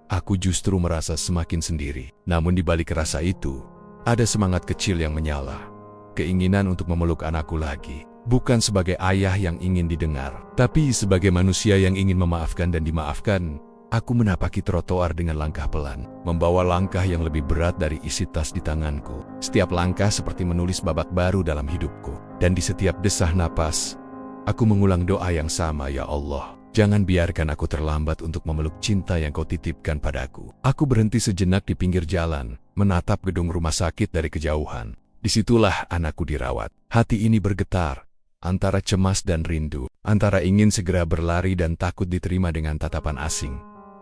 aku justru merasa semakin sendiri. Namun di balik rasa itu, ada semangat kecil yang menyala. Keinginan untuk memeluk anakku lagi. Bukan sebagai ayah yang ingin didengar, tapi sebagai manusia yang ingin memaafkan dan dimaafkan. Aku menapaki trotoar dengan langkah pelan, membawa langkah yang lebih berat dari isi tas di tanganku. Setiap langkah seperti menulis babak baru dalam hidupku. Dan di setiap desah napas, aku mengulang doa yang sama, "Ya Allah, jangan biarkan aku terlambat untuk memeluk cinta yang Kau titipkan padaku." Aku berhenti sejenak di pinggir jalan, menatap gedung rumah sakit dari kejauhan. Disitulah anakku dirawat. Hati ini bergetar, antara cemas dan rindu, antara ingin segera berlari dan takut diterima dengan tatapan asing.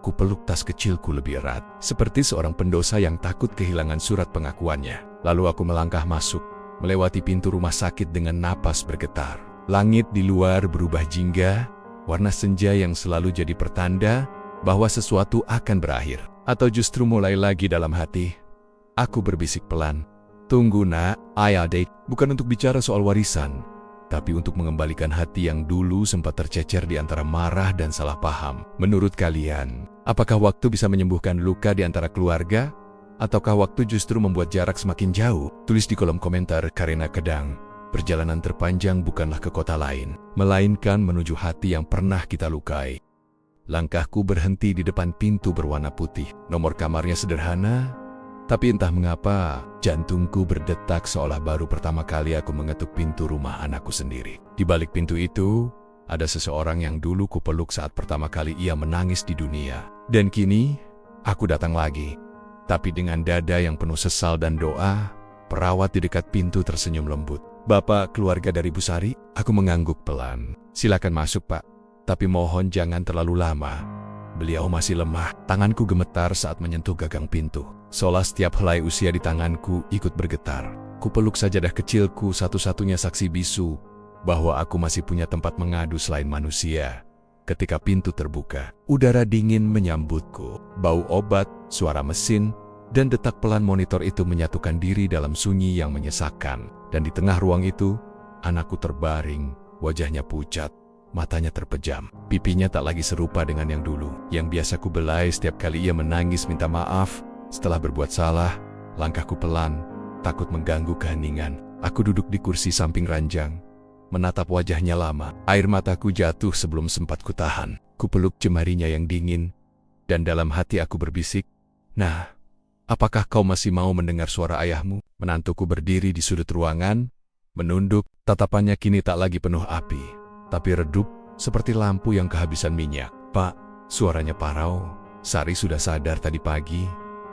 Ku peluk tas kecilku lebih erat, seperti seorang pendosa yang takut kehilangan surat pengakuannya. Lalu aku melangkah masuk, melewati pintu rumah sakit dengan napas bergetar. Langit di luar berubah jingga, warna senja yang selalu jadi pertanda bahwa sesuatu akan berakhir, atau justru mulai lagi dalam hati. Aku berbisik pelan, "Tunggu, Nak, ayah date bukan untuk bicara soal warisan, tapi untuk mengembalikan hati yang dulu sempat tercecer di antara marah dan salah paham. Menurut kalian, apakah waktu bisa menyembuhkan luka di antara keluarga? Ataukah waktu justru membuat jarak semakin jauh? Tulis di kolom komentar Karina Kedang. Perjalanan terpanjang bukanlah ke kota lain, melainkan menuju hati yang pernah kita lukai. Langkahku berhenti di depan pintu berwarna putih. Nomor kamarnya sederhana, tapi entah mengapa jantungku berdetak seolah baru pertama kali aku mengetuk pintu rumah anakku sendiri. Di balik pintu itu, ada seseorang yang dulu kupeluk saat pertama kali ia menangis di dunia. Dan kini, aku datang lagi. Tapi dengan dada yang penuh sesal dan doa, perawat di dekat pintu tersenyum lembut. "Bapak keluarga dari Bu Sari?" Aku mengangguk pelan. "Silakan masuk, Pak. Tapi mohon jangan terlalu lama. Beliau masih lemah." Tanganku gemetar saat menyentuh gagang pintu. Seolah setiap helai usia di tanganku ikut bergetar. Kupeluk sajadah kecilku, satu-satunya saksi bisu bahwa aku masih punya tempat mengadu selain manusia. Ketika pintu terbuka, udara dingin menyambutku. Bau obat, suara mesin, dan detak pelan monitor itu menyatukan diri dalam sunyi yang menyesakkan. Dan di tengah ruang itu, anakku terbaring, wajahnya pucat, matanya terpejam. Pipinya tak lagi serupa dengan yang dulu, yang biasa ku belai setiap kali ia menangis minta maaf. Setelah berbuat salah, langkahku pelan, takut mengganggu keheningan. Aku duduk di kursi samping ranjang, menatap wajahnya lama. Air mataku jatuh sebelum sempat kutahan. Kupeluk jemarinya yang dingin, dan dalam hati aku berbisik, "Nah, apakah kau masih mau mendengar suara ayahmu?" Menantuku berdiri di sudut ruangan, menunduk, tatapannya kini tak lagi penuh api, tapi redup seperti lampu yang kehabisan minyak. "Pak," suaranya parau, "Sari sudah sadar tadi pagi,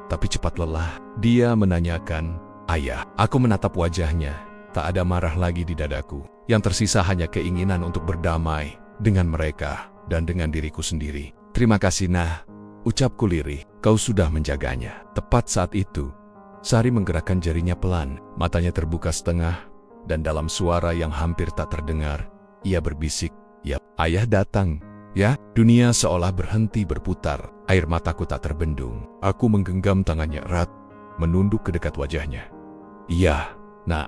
tapi cepat lelah." Dia menanyakan, "Ayah?" Aku menatap wajahnya, tak ada marah lagi di dadaku. Yang tersisa hanya keinginan untuk berdamai dengan mereka dan dengan diriku sendiri. "Terima kasih, Nah," ucapku lirih, "kau sudah menjaganya." Tepat saat itu, Sari menggerakkan jarinya pelan, matanya terbuka setengah, dan dalam suara yang hampir tak terdengar, ia berbisik, "Yap, ayah datang." Ya, dunia seolah berhenti berputar. Air mataku tak terbendung. Aku menggenggam tangannya erat, menunduk ke dekat wajahnya. "Iya, Nak,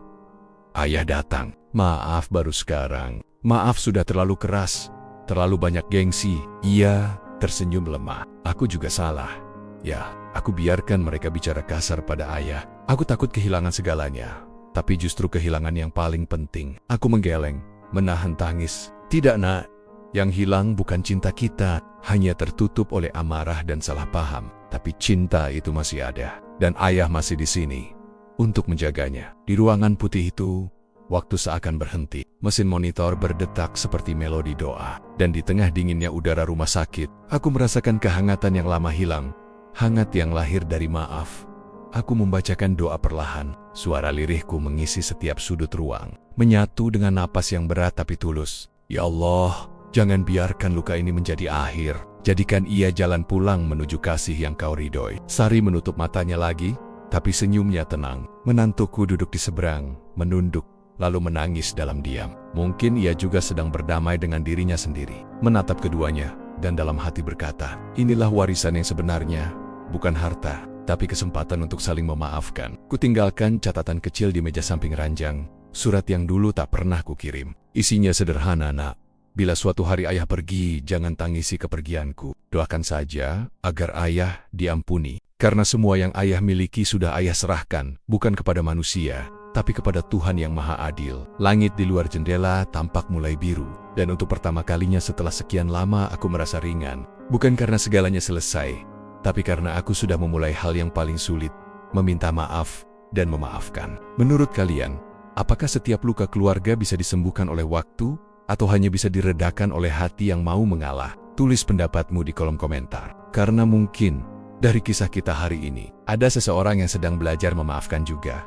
ayah datang. Maaf baru sekarang. Maaf sudah terlalu keras, terlalu banyak gengsi." Ia tersenyum lemah. "Aku juga salah. Ya, aku biarkan mereka bicara kasar pada ayah. Aku takut kehilangan segalanya, tapi justru kehilangan yang paling penting." Aku menggeleng, menahan tangis. "Tidak, Nak. Yang hilang bukan cinta kita, hanya tertutup oleh amarah dan salah paham. Tapi cinta itu masih ada, dan ayah masih di sini untuk menjaganya." Di ruangan putih itu, waktu seakan berhenti. Mesin monitor berdetak seperti melodi doa. Dan di tengah dinginnya udara rumah sakit, aku merasakan kehangatan yang lama hilang. Hangat yang lahir dari maaf. Aku membacakan doa perlahan. Suara lirihku mengisi setiap sudut ruang, menyatu dengan napas yang berat tapi tulus. "Ya Allah, jangan biarkan luka ini menjadi akhir. Jadikan ia jalan pulang menuju kasih yang kau ridhoi." Sari menutup matanya lagi, tapi senyumnya tenang. Menantuku duduk di seberang, menunduk, lalu menangis dalam diam. Mungkin ia juga sedang berdamai dengan dirinya sendiri. Menatap keduanya, dan dalam hati berkata, "Inilah warisan yang sebenarnya, bukan harta, tapi kesempatan untuk saling memaafkan." Kutinggalkan catatan kecil di meja samping ranjang, surat yang dulu tak pernah kukirim. Isinya sederhana, "Nak, bila suatu hari ayah pergi, jangan tangisi kepergianku. Doakan saja agar ayah diampuni. Karena semua yang ayah miliki sudah ayah serahkan, bukan kepada manusia, tapi kepada Tuhan yang Maha Adil." Langit di luar jendela tampak mulai biru, dan untuk pertama kalinya setelah sekian lama aku merasa ringan. Bukan karena segalanya selesai, tapi karena aku sudah memulai hal yang paling sulit, meminta maaf dan memaafkan. Menurut kalian, apakah setiap luka keluarga bisa disembuhkan oleh waktu, atau hanya bisa diredakan oleh hati yang mau mengalah? Tulis pendapatmu di kolom komentar. Karena mungkin, dari kisah kita hari ini, ada seseorang yang sedang belajar memaafkan juga.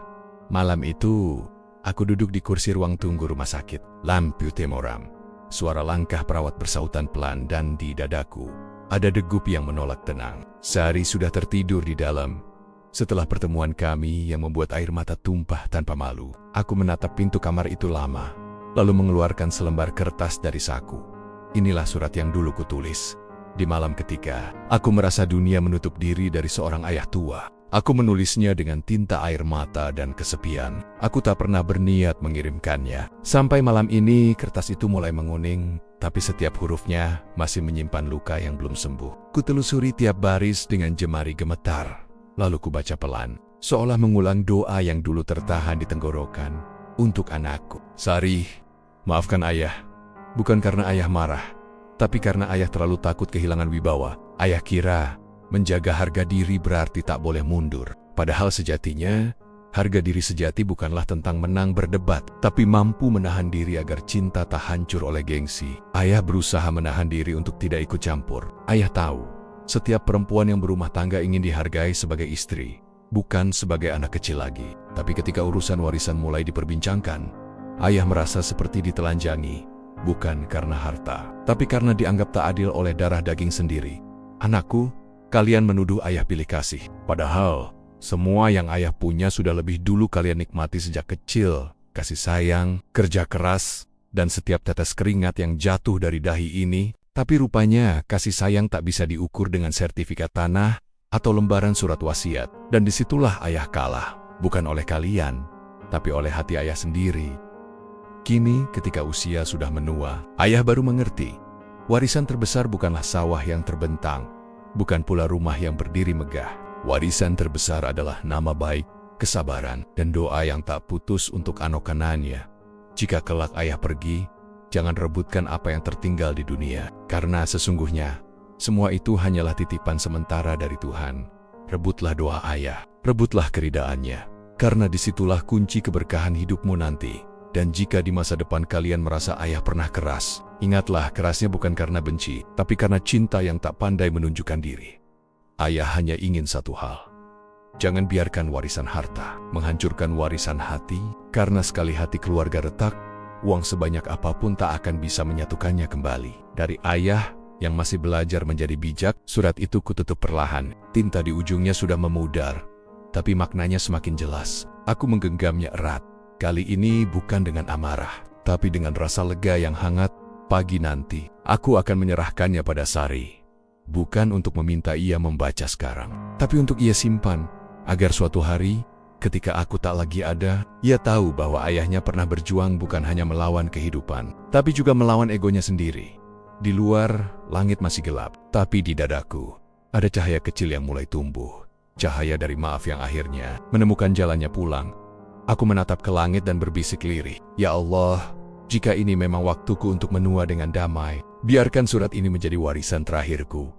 Malam itu, aku duduk di kursi ruang tunggu rumah sakit. Lampu temoram. Suara langkah perawat bersautan pelan, dan di dadaku ada degup yang menolak tenang. Sari sudah tertidur di dalam. Setelah pertemuan kami yang membuat air mata tumpah tanpa malu, aku menatap pintu kamar itu lama, lalu mengeluarkan selembar kertas dari saku. Inilah surat yang dulu kutulis. Di malam ketika aku merasa dunia menutup diri dari seorang ayah tua. Aku menulisnya dengan tinta air mata dan kesepian. Aku tak pernah berniat mengirimkannya. Sampai malam ini, kertas itu mulai menguning, tapi setiap hurufnya masih menyimpan luka yang belum sembuh. Kutelusuri tiap baris dengan jemari gemetar. Lalu kubaca pelan, seolah mengulang doa yang dulu tertahan di tenggorokan. Untuk anakku. Sari, maafkan ayah. Bukan karena ayah marah, tapi karena ayah terlalu takut kehilangan wibawa. Ayah kira menjaga harga diri berarti tak boleh mundur. Padahal sejatinya, harga diri sejati bukanlah tentang menang berdebat, tapi mampu menahan diri agar cinta tak hancur oleh gengsi. Ayah berusaha menahan diri untuk tidak ikut campur. Ayah tahu, setiap perempuan yang berumah tangga ingin dihargai sebagai istri, bukan sebagai anak kecil lagi. Tapi ketika urusan warisan mulai diperbincangkan, ayah merasa seperti ditelanjangi, bukan karena harta, tapi karena dianggap tak adil oleh darah daging sendiri. Anakku, kalian menuduh ayah pilih kasih. Padahal, semua yang ayah punya sudah lebih dulu kalian nikmati sejak kecil. Kasih sayang, kerja keras, dan setiap tetes keringat yang jatuh dari dahi ini. Tapi rupanya kasih sayang tak bisa diukur dengan sertifikat tanah atau lembaran surat wasiat. Dan disitulah ayah kalah. Bukan oleh kalian, tapi oleh hati ayah sendiri. Kini ketika usia sudah menua, ayah baru mengerti. Warisan terbesar bukanlah sawah yang terbentang, bukan pula rumah yang berdiri megah. Warisan terbesar adalah nama baik, kesabaran, dan doa yang tak putus untuk anak-anaknya. Jika kelak ayah pergi, jangan rebutkan apa yang tertinggal di dunia. Karena sesungguhnya, semua itu hanyalah titipan sementara dari Tuhan. Rebutlah doa ayah, rebutlah keridaannya. Karena disitulah kunci keberkahan hidupmu nanti. Dan jika di masa depan kalian merasa ayah pernah keras, ingatlah kerasnya bukan karena benci, tapi karena cinta yang tak pandai menunjukkan diri. Ayah hanya ingin satu hal. Jangan biarkan warisan harta menghancurkan warisan hati, karena sekali hati keluarga retak, uang sebanyak apapun tak akan bisa menyatukannya kembali. Dari ayah yang masih belajar menjadi bijak, surat itu kututup perlahan. Tinta di ujungnya sudah memudar, tapi maknanya semakin jelas. Aku menggenggamnya erat. Kali ini bukan dengan amarah, tapi dengan rasa lega yang hangat. Pagi nanti, aku akan menyerahkannya pada Sari. Bukan untuk meminta ia membaca sekarang, tapi untuk ia simpan, agar suatu hari, ketika aku tak lagi ada, ia tahu bahwa ayahnya pernah berjuang bukan hanya melawan kehidupan, tapi juga melawan egonya sendiri. Di luar, langit masih gelap, tapi di dadaku, ada cahaya kecil yang mulai tumbuh. Cahaya dari maaf yang akhirnya menemukan jalannya pulang. Aku menatap ke langit dan berbisik lirih, "Ya Allah, jika ini memang waktuku untuk menua dengan damai, biarkan surat ini menjadi warisan terakhirku.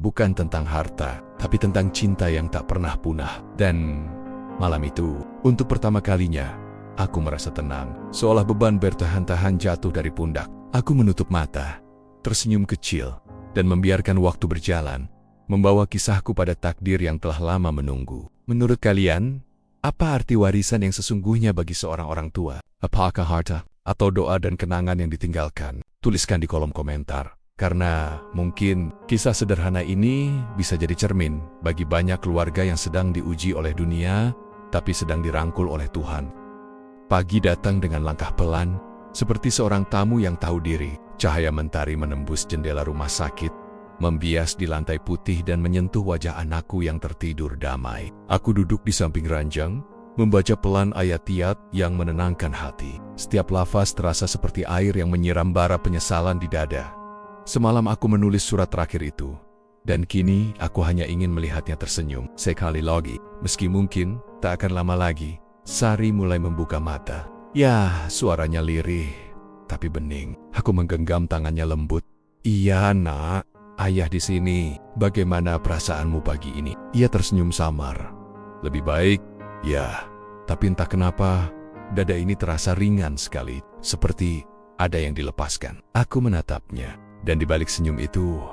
Bukan tentang harta, tapi tentang cinta yang tak pernah punah." Dan malam itu, untuk pertama kalinya, aku merasa tenang, seolah beban bertahan-tahan jatuh dari pundak. Aku menutup mata, tersenyum kecil, dan membiarkan waktu berjalan, membawa kisahku pada takdir yang telah lama menunggu. Menurut kalian, apa arti warisan yang sesungguhnya bagi seorang orang tua? Apakah harta atau doa dan kenangan yang ditinggalkan? Tuliskan di kolom komentar. Karena mungkin kisah sederhana ini bisa jadi cermin bagi banyak keluarga yang sedang diuji oleh dunia, tapi sedang dirangkul oleh Tuhan. Pagi datang dengan langkah pelan, seperti seorang tamu yang tahu diri. Cahaya mentari menembus jendela rumah sakit, membias di lantai putih dan menyentuh wajah anakku yang tertidur damai. Aku duduk di samping ranjang, membaca pelan ayat-ayat yang menenangkan hati. Setiap lafaz terasa seperti air yang menyiram bara penyesalan di dada. Semalam aku menulis surat terakhir itu, dan kini aku hanya ingin melihatnya tersenyum sekali lagi. Meski mungkin tak akan lama lagi, Sari mulai membuka mata. Ya, suaranya lirih, tapi bening. Aku menggenggam tangannya lembut. "Iya, Nak. Ayah di sini. Bagaimana perasaanmu pagi ini?" Ia tersenyum samar. "Lebih baik, ya. Tapi entah kenapa, dada ini terasa ringan sekali, seperti ada yang dilepaskan." Aku menatapnya, dan di balik senyum itu,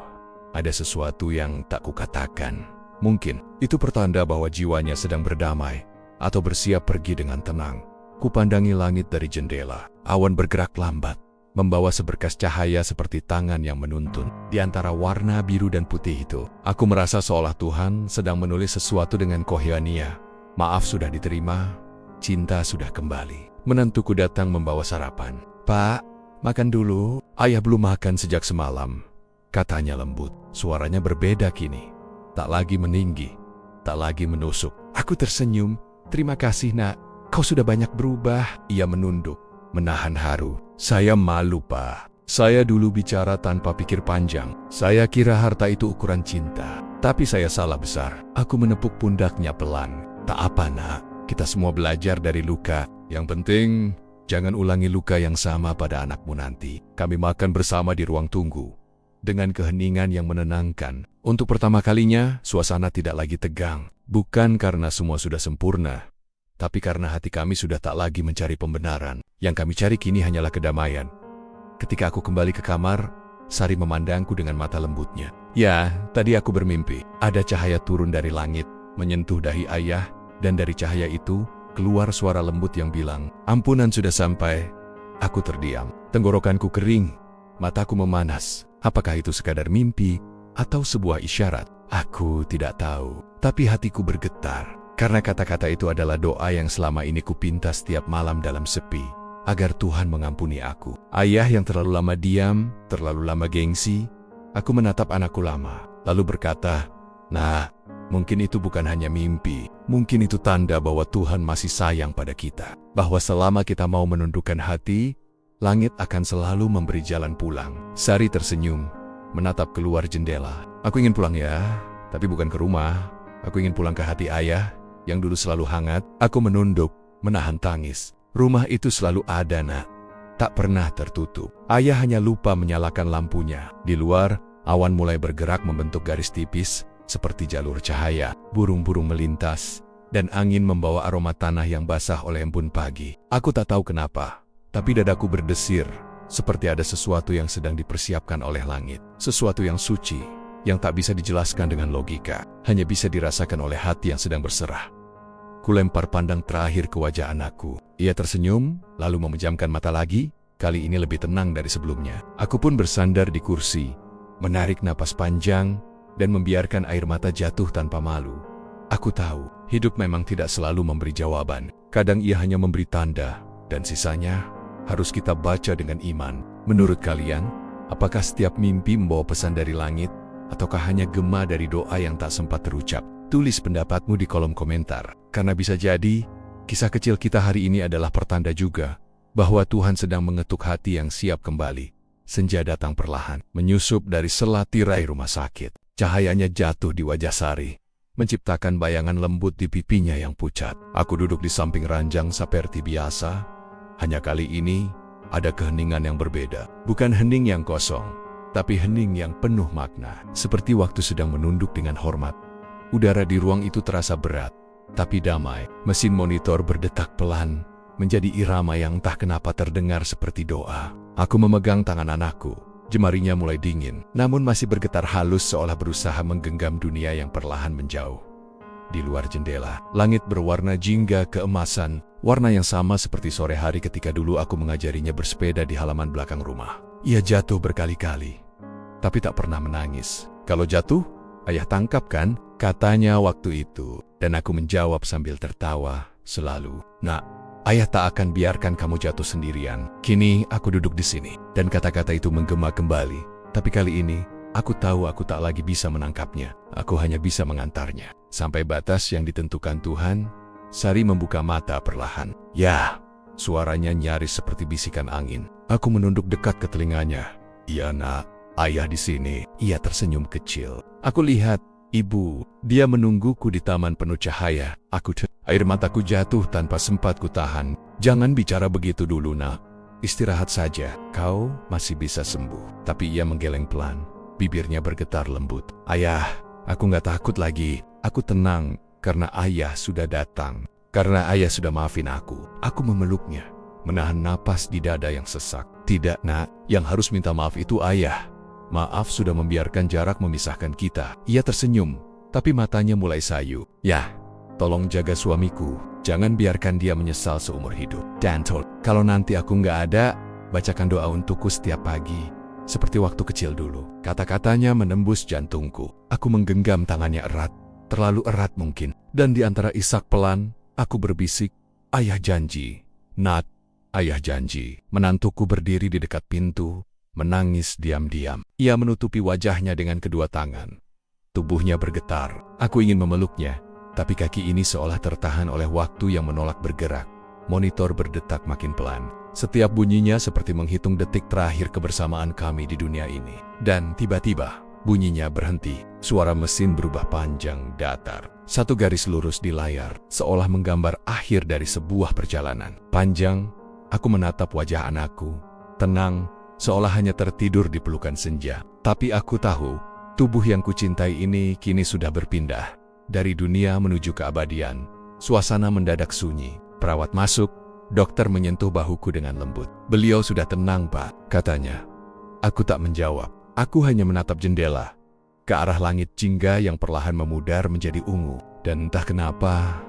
ada sesuatu yang tak kukatakan. Mungkin itu pertanda bahwa jiwanya sedang berdamai, atau bersiap pergi dengan tenang. Kupandangi langit dari jendela. Awan bergerak lambat, membawa seberkas cahaya seperti tangan yang menuntun. Di antara warna biru dan putih itu, aku merasa seolah Tuhan sedang menulis sesuatu dengan koheonia. Maaf sudah diterima, cinta sudah kembali. Menantuku datang membawa sarapan. "Pak, makan dulu. Ayah belum makan sejak semalam," katanya lembut. Suaranya berbeda kini, tak lagi meninggi, tak lagi menusuk. Aku tersenyum. Terima kasih nak, kau sudah banyak berubah. Ia menunduk, menahan haru. Saya malu pak. Saya dulu bicara tanpa pikir panjang. Saya kira harta itu ukuran cinta. Tapi saya salah besar. Aku menepuk pundaknya pelan. Tak apa nak, kita semua belajar dari luka. Yang penting, jangan ulangi luka yang sama pada anakmu nanti. Kami makan bersama di ruang tunggu. Dengan keheningan yang menenangkan. Untuk pertama kalinya, suasana tidak lagi tegang. Bukan karena semua sudah sempurna, tapi karena hati kami sudah tak lagi mencari pembenaran. Yang kami cari kini hanyalah kedamaian. Ketika aku kembali ke kamar, Sari memandangku dengan mata lembutnya. Ya, tadi aku bermimpi. Ada cahaya turun dari langit, menyentuh dahi ayah, dan dari cahaya itu, keluar suara lembut yang bilang, ampunan sudah sampai. Aku terdiam. Tenggorokanku kering, mataku memanas. Apakah itu sekadar mimpi, atau sebuah isyarat? Aku tidak tahu, tapi hatiku bergetar. Karena kata-kata itu adalah doa yang selama ini kupinta setiap malam dalam sepi, agar Tuhan mengampuni aku. Ayah yang terlalu lama diam, terlalu lama gengsi. Aku menatap anakku lama, lalu berkata, nah, mungkin itu bukan hanya mimpi. Mungkin itu tanda bahwa Tuhan masih sayang pada kita. Bahwa selama kita mau menundukkan hati, langit akan selalu memberi jalan pulang. Sari tersenyum, menatap keluar jendela. Aku ingin pulang ya, tapi bukan ke rumah. Aku ingin pulang ke hati ayah, yang dulu selalu hangat. Aku menunduk, menahan tangis. Rumah itu selalu ada nak, tak pernah tertutup. Ayah hanya lupa menyalakan lampunya. Di luar, awan mulai bergerak membentuk garis tipis, seperti jalur cahaya. Burung-burung melintas, dan angin membawa aroma tanah yang basah oleh embun pagi. Aku tak tahu kenapa, tapi dadaku berdesir, seperti ada sesuatu yang sedang dipersiapkan oleh langit. Sesuatu yang suci, yang tak bisa dijelaskan dengan logika, hanya bisa dirasakan oleh hati yang sedang berserah. Kulempar pandang terakhir ke wajah anakku. Ia tersenyum, lalu memejamkan mata lagi, kali ini lebih tenang dari sebelumnya. Aku pun bersandar di kursi, menarik napas panjang, dan membiarkan air mata jatuh tanpa malu. Aku tahu, hidup memang tidak selalu memberi jawaban. Kadang ia hanya memberi tanda, dan sisanya harus kita baca dengan iman. Menurut kalian, apakah setiap mimpi membawa pesan dari langit, ataukah hanya gema dari doa yang tak sempat terucap? Tulis pendapatmu di kolom komentar, karena bisa jadi kisah kecil kita hari ini adalah pertanda juga bahwa Tuhan sedang mengetuk hati yang siap kembali. Senja datang perlahan, menyusup dari sela tirai rumah sakit. Cahayanya jatuh di wajah Sari, menciptakan bayangan lembut di pipinya yang pucat. Aku duduk di samping ranjang seperti biasa, hanya kali ini ada keheningan yang berbeda. Bukan hening yang kosong, tapi hening yang penuh makna. Seperti waktu sedang menunduk dengan hormat. Udara di ruang itu terasa berat, tapi damai. Mesin monitor berdetak pelan, menjadi irama yang entah kenapa terdengar seperti doa. Aku memegang tangan anakku, jemarinya mulai dingin, namun masih bergetar halus seolah berusaha menggenggam dunia yang perlahan menjauh. Di luar jendela, langit berwarna jingga keemasan, warna yang sama seperti sore hari ketika dulu aku mengajarinya bersepeda di halaman belakang rumah. Ia jatuh berkali-kali, tapi tak pernah menangis. Kalau jatuh, ayah tangkap kan? Katanya waktu itu, dan aku menjawab sambil tertawa, selalu. Nak, ayah tak akan biarkan kamu jatuh sendirian. Kini aku duduk di sini, dan kata-kata itu menggema kembali. Tapi kali ini, aku tahu aku tak lagi bisa menangkapnya. Aku hanya bisa mengantarnya. Sampai batas yang ditentukan Tuhan, Sari membuka mata perlahan. Ya, suaranya nyaris seperti bisikan angin. Aku menunduk dekat ke telinganya. Iya nak, ayah di sini. Ia tersenyum kecil. Aku lihat, ibu, dia menungguku di taman penuh cahaya. Air mataku jatuh tanpa sempat kutahan. Jangan bicara begitu dulu nak. Istirahat saja, kau masih bisa sembuh. Tapi ia menggeleng pelan. Bibirnya bergetar lembut. Ayah, aku nggak takut lagi. Aku tenang, karena ayah sudah datang. Karena ayah sudah maafin aku. Aku memeluknya, menahan napas di dada yang sesak. Tidak nak, yang harus minta maaf itu ayah. Maaf sudah membiarkan jarak memisahkan kita. Ia tersenyum, tapi matanya mulai sayu. Ya, tolong jaga suamiku. Jangan biarkan dia menyesal seumur hidup. Dan kalau nanti aku nggak ada, bacakan doa untukku setiap pagi. Seperti waktu kecil dulu. Kata-katanya menembus jantungku. Aku menggenggam tangannya erat. Terlalu erat mungkin. Dan di antara isak pelan, aku berbisik, ayah janji. Nat, ayah janji. Menantuku berdiri di dekat pintu, menangis diam-diam. Ia menutupi wajahnya dengan kedua tangan. Tubuhnya bergetar. Aku ingin memeluknya, tapi kaki ini seolah tertahan oleh waktu yang menolak bergerak. Monitor berdetak makin pelan. Setiap bunyinya seperti menghitung detik terakhir kebersamaan kami di dunia ini. Dan tiba-tiba, bunyinya berhenti. Suara mesin berubah panjang, datar. Satu garis lurus di layar, seolah menggambar akhir dari sebuah perjalanan. Panjang, aku menatap wajah anakku. Tenang, seolah hanya tertidur di pelukan senja. Tapi aku tahu, tubuh yang kucintai ini kini sudah berpindah. Dari dunia menuju keabadian. Suasana mendadak sunyi. Perawat masuk, dokter menyentuh bahuku dengan lembut. "Beliau sudah tenang, Pak," katanya. Aku tak menjawab. Aku hanya menatap jendela ke arah langit jingga yang perlahan memudar menjadi ungu. Dan entah kenapa,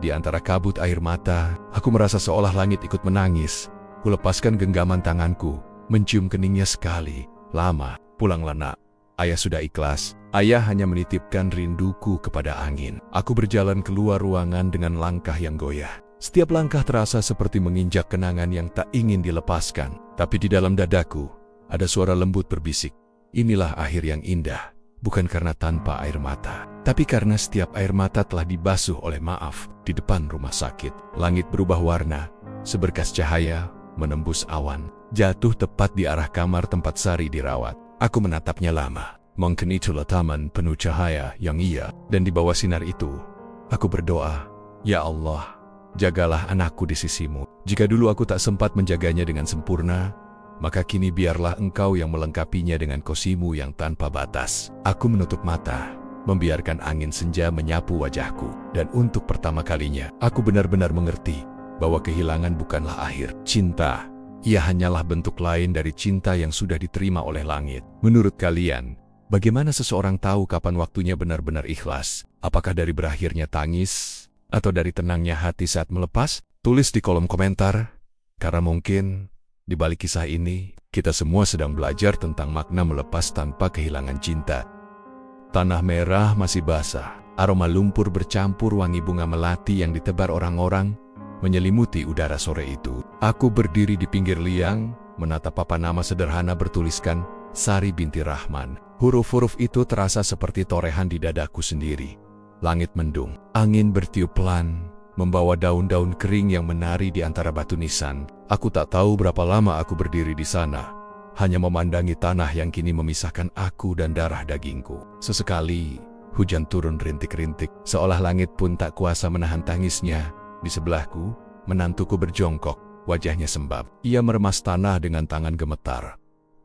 di antara kabut air mata, aku merasa seolah langit ikut menangis. Kulepaskan genggaman tanganku, mencium keningnya sekali. Lama, "Pulanglah, Nak. Ayah sudah ikhlas." Ayah hanya menitipkan rinduku kepada angin. Aku berjalan keluar ruangan dengan langkah yang goyah. Setiap langkah terasa seperti menginjak kenangan yang tak ingin dilepaskan. Tapi di dalam dadaku, ada suara lembut berbisik. Inilah akhir yang indah, bukan karena tanpa air mata, tapi karena setiap air mata telah dibasuh oleh maaf di depan rumah sakit. Langit berubah warna, seberkas cahaya menembus awan, jatuh tepat di arah kamar tempat Sari dirawat. Aku menatapnya lama. Mungkin itulah taman penuh cahaya yang iya. Dan di bawah sinar itu, aku berdoa, "Ya Allah, jagalah anakku di sisimu. Jika dulu aku tak sempat menjaganya dengan sempurna, maka kini biarlah Engkau yang melengkapinya dengan kasih-Mu yang tanpa batas." Aku menutup mata, membiarkan angin senja menyapu wajahku. Dan untuk pertama kalinya, aku benar-benar mengerti bahwa kehilangan bukanlah akhir. Cinta, ia hanyalah bentuk lain dari cinta yang sudah diterima oleh langit. Menurut kalian, bagaimana seseorang tahu kapan waktunya benar-benar ikhlas? Apakah dari berakhirnya tangis, atau dari tenangnya hati saat melepas? Tulis di kolom komentar, karena mungkin di balik kisah ini, kita semua sedang belajar tentang makna melepas tanpa kehilangan cinta. Tanah merah masih basah, aroma lumpur bercampur wangi bunga melati yang ditebar orang-orang menyelimuti udara sore itu. Aku berdiri di pinggir liang, menatap papan nama sederhana bertuliskan Sari binti Rahman. Huruf-huruf itu terasa seperti torehan di dadaku sendiri. Langit mendung, angin bertiup pelan, membawa daun-daun kering yang menari di antara batu nisan. Aku tak tahu berapa lama aku berdiri di sana, hanya memandangi tanah yang kini memisahkan aku dan darah dagingku. Sesekali, hujan turun rintik-rintik, seolah langit pun tak kuasa menahan tangisnya. Di sebelahku, menantuku berjongkok, wajahnya sembab. Ia meremas tanah dengan tangan gemetar,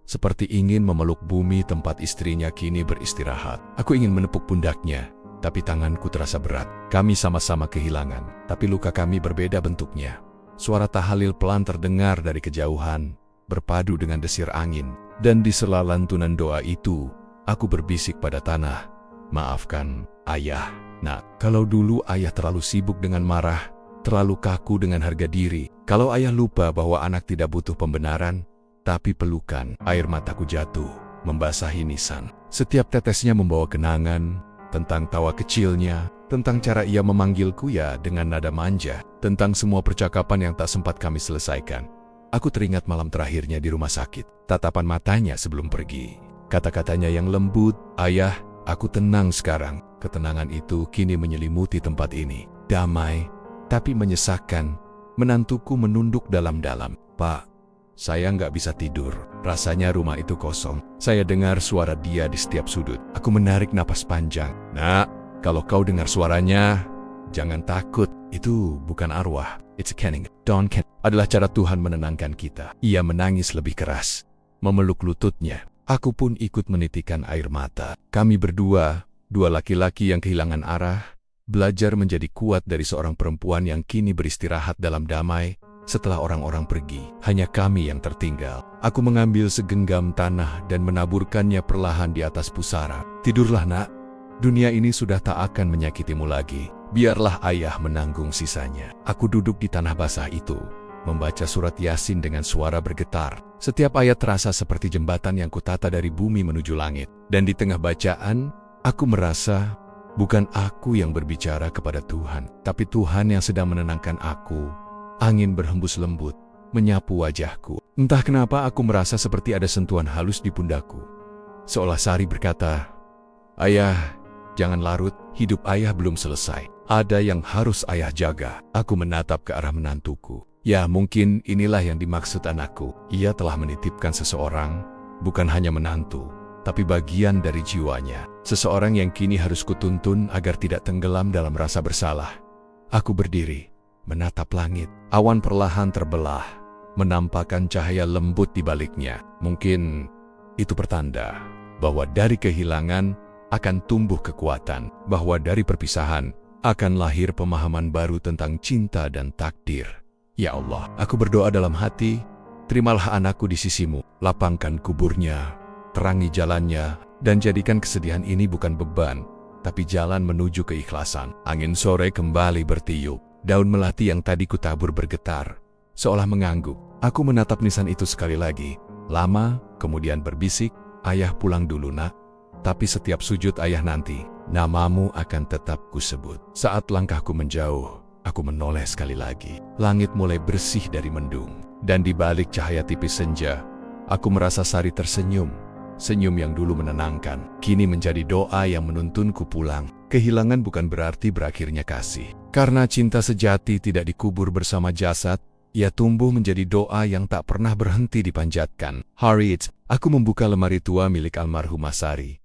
seperti ingin memeluk bumi tempat istrinya kini beristirahat. Aku ingin menepuk pundaknya, tapi tanganku terasa berat. Kami sama-sama kehilangan, tapi luka kami berbeda bentuknya. Suara tahalil pelan terdengar dari kejauhan, berpadu dengan desir angin. Dan di sela lantunan doa itu, aku berbisik pada tanah, "Maafkan, Ayah. Nak, kalau dulu Ayah terlalu sibuk dengan marah, terlalu kaku dengan harga diri. Kalau Ayah lupa bahwa anak tidak butuh pembenaran, tapi pelukan." Air mataku jatuh, membasahi nisan. Setiap tetesnya membawa kenangan, tentang tawa kecilnya, tentang cara ia memanggilku ya dengan nada manja, tentang semua percakapan yang tak sempat kami selesaikan. Aku teringat malam terakhirnya di rumah sakit, tatapan matanya sebelum pergi, kata-katanya yang lembut, "Ayah, aku tenang sekarang." Ketenangan itu kini menyelimuti tempat ini, damai, tapi menyesakkan. Menantuku menunduk dalam-dalam. "Pak, saya nggak bisa tidur. Rasanya rumah itu kosong." Saya dengar suara dia di setiap sudut. Aku menarik napas panjang. "Nak, kalau kau dengar suaranya, jangan takut. Itu bukan arwah. It's a canning. Don't can." Adalah cara Tuhan menenangkan kita. Ia menangis lebih keras, memeluk lututnya. Aku pun ikut menitikan air mata. Kami berdua, dua laki-laki yang kehilangan arah, belajar menjadi kuat dari seorang perempuan yang kini beristirahat dalam damai. Setelah orang-orang pergi, hanya kami yang tertinggal. Aku mengambil segenggam tanah dan menaburkannya perlahan di atas pusara. "Tidurlah, Nak. Dunia ini sudah tak akan menyakitimu lagi. Biarlah Ayah menanggung sisanya." Aku duduk di tanah basah itu, membaca surat Yasin dengan suara bergetar. Setiap ayat terasa seperti jembatan yang kutata dari bumi menuju langit. Dan di tengah bacaan, aku merasa bukan aku yang berbicara kepada Tuhan, tapi Tuhan yang sedang menenangkan aku. Angin berhembus lembut, menyapu wajahku. Entah kenapa aku merasa seperti ada sentuhan halus di pundakku. Seolah Sari berkata, "Ayah, jangan larut, hidup ayah belum selesai. Ada yang harus ayah jaga. Aku menatap ke arah menantuku. Ya, mungkin inilah yang dimaksud anakku. Ia telah menitipkan seseorang, bukan hanya menantu, tapi bagian dari jiwanya. Seseorang yang kini harus kutuntun agar tidak tenggelam dalam rasa bersalah. Aku berdiri, menatap langit. Awan perlahan terbelah, menampakkan cahaya lembut di baliknya. Mungkin itu pertanda bahwa dari kehilangan akan tumbuh kekuatan, bahwa dari perpisahan akan lahir pemahaman baru tentang cinta dan takdir. Ya Allah, aku berdoa dalam hati, terimalah anakku di sisimu, lapangkan kuburnya, terangi jalannya, dan jadikan kesedihan ini bukan beban, tapi jalan menuju keikhlasan. Angin sore kembali bertiup, daun melati yang tadi kutabur bergetar, seolah mengangguk. Aku menatap nisan itu sekali lagi, lama, kemudian berbisik, ayah pulang dulu nak, tapi setiap sujud ayah nanti, namamu akan tetap kusebut. Saat langkahku menjauh, aku menoleh sekali lagi. Langit mulai bersih dari mendung, dan di balik cahaya tipis senja, aku merasa Sari tersenyum. Senyum yang dulu menenangkan, kini menjadi doa yang menuntunku pulang. Kehilangan bukan berarti berakhirnya kasih. Karena cinta sejati tidak dikubur bersama jasad, ia tumbuh menjadi doa yang tak pernah berhenti dipanjatkan. Harriet, aku membuka lemari tua milik almarhumah Sari.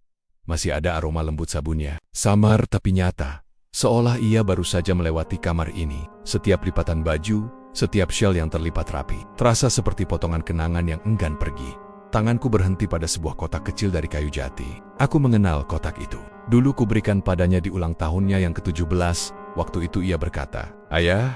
Masih ada aroma lembut sabunnya, samar tapi nyata, seolah ia baru saja melewati kamar ini. Setiap lipatan baju, setiap syal yang terlipat rapi, terasa seperti potongan kenangan yang enggan pergi. Tanganku berhenti pada sebuah kotak kecil dari kayu jati. Aku mengenal kotak itu. Dulu kuberikan padanya di ulang tahunnya yang ke-17, waktu itu ia berkata, "Ayah,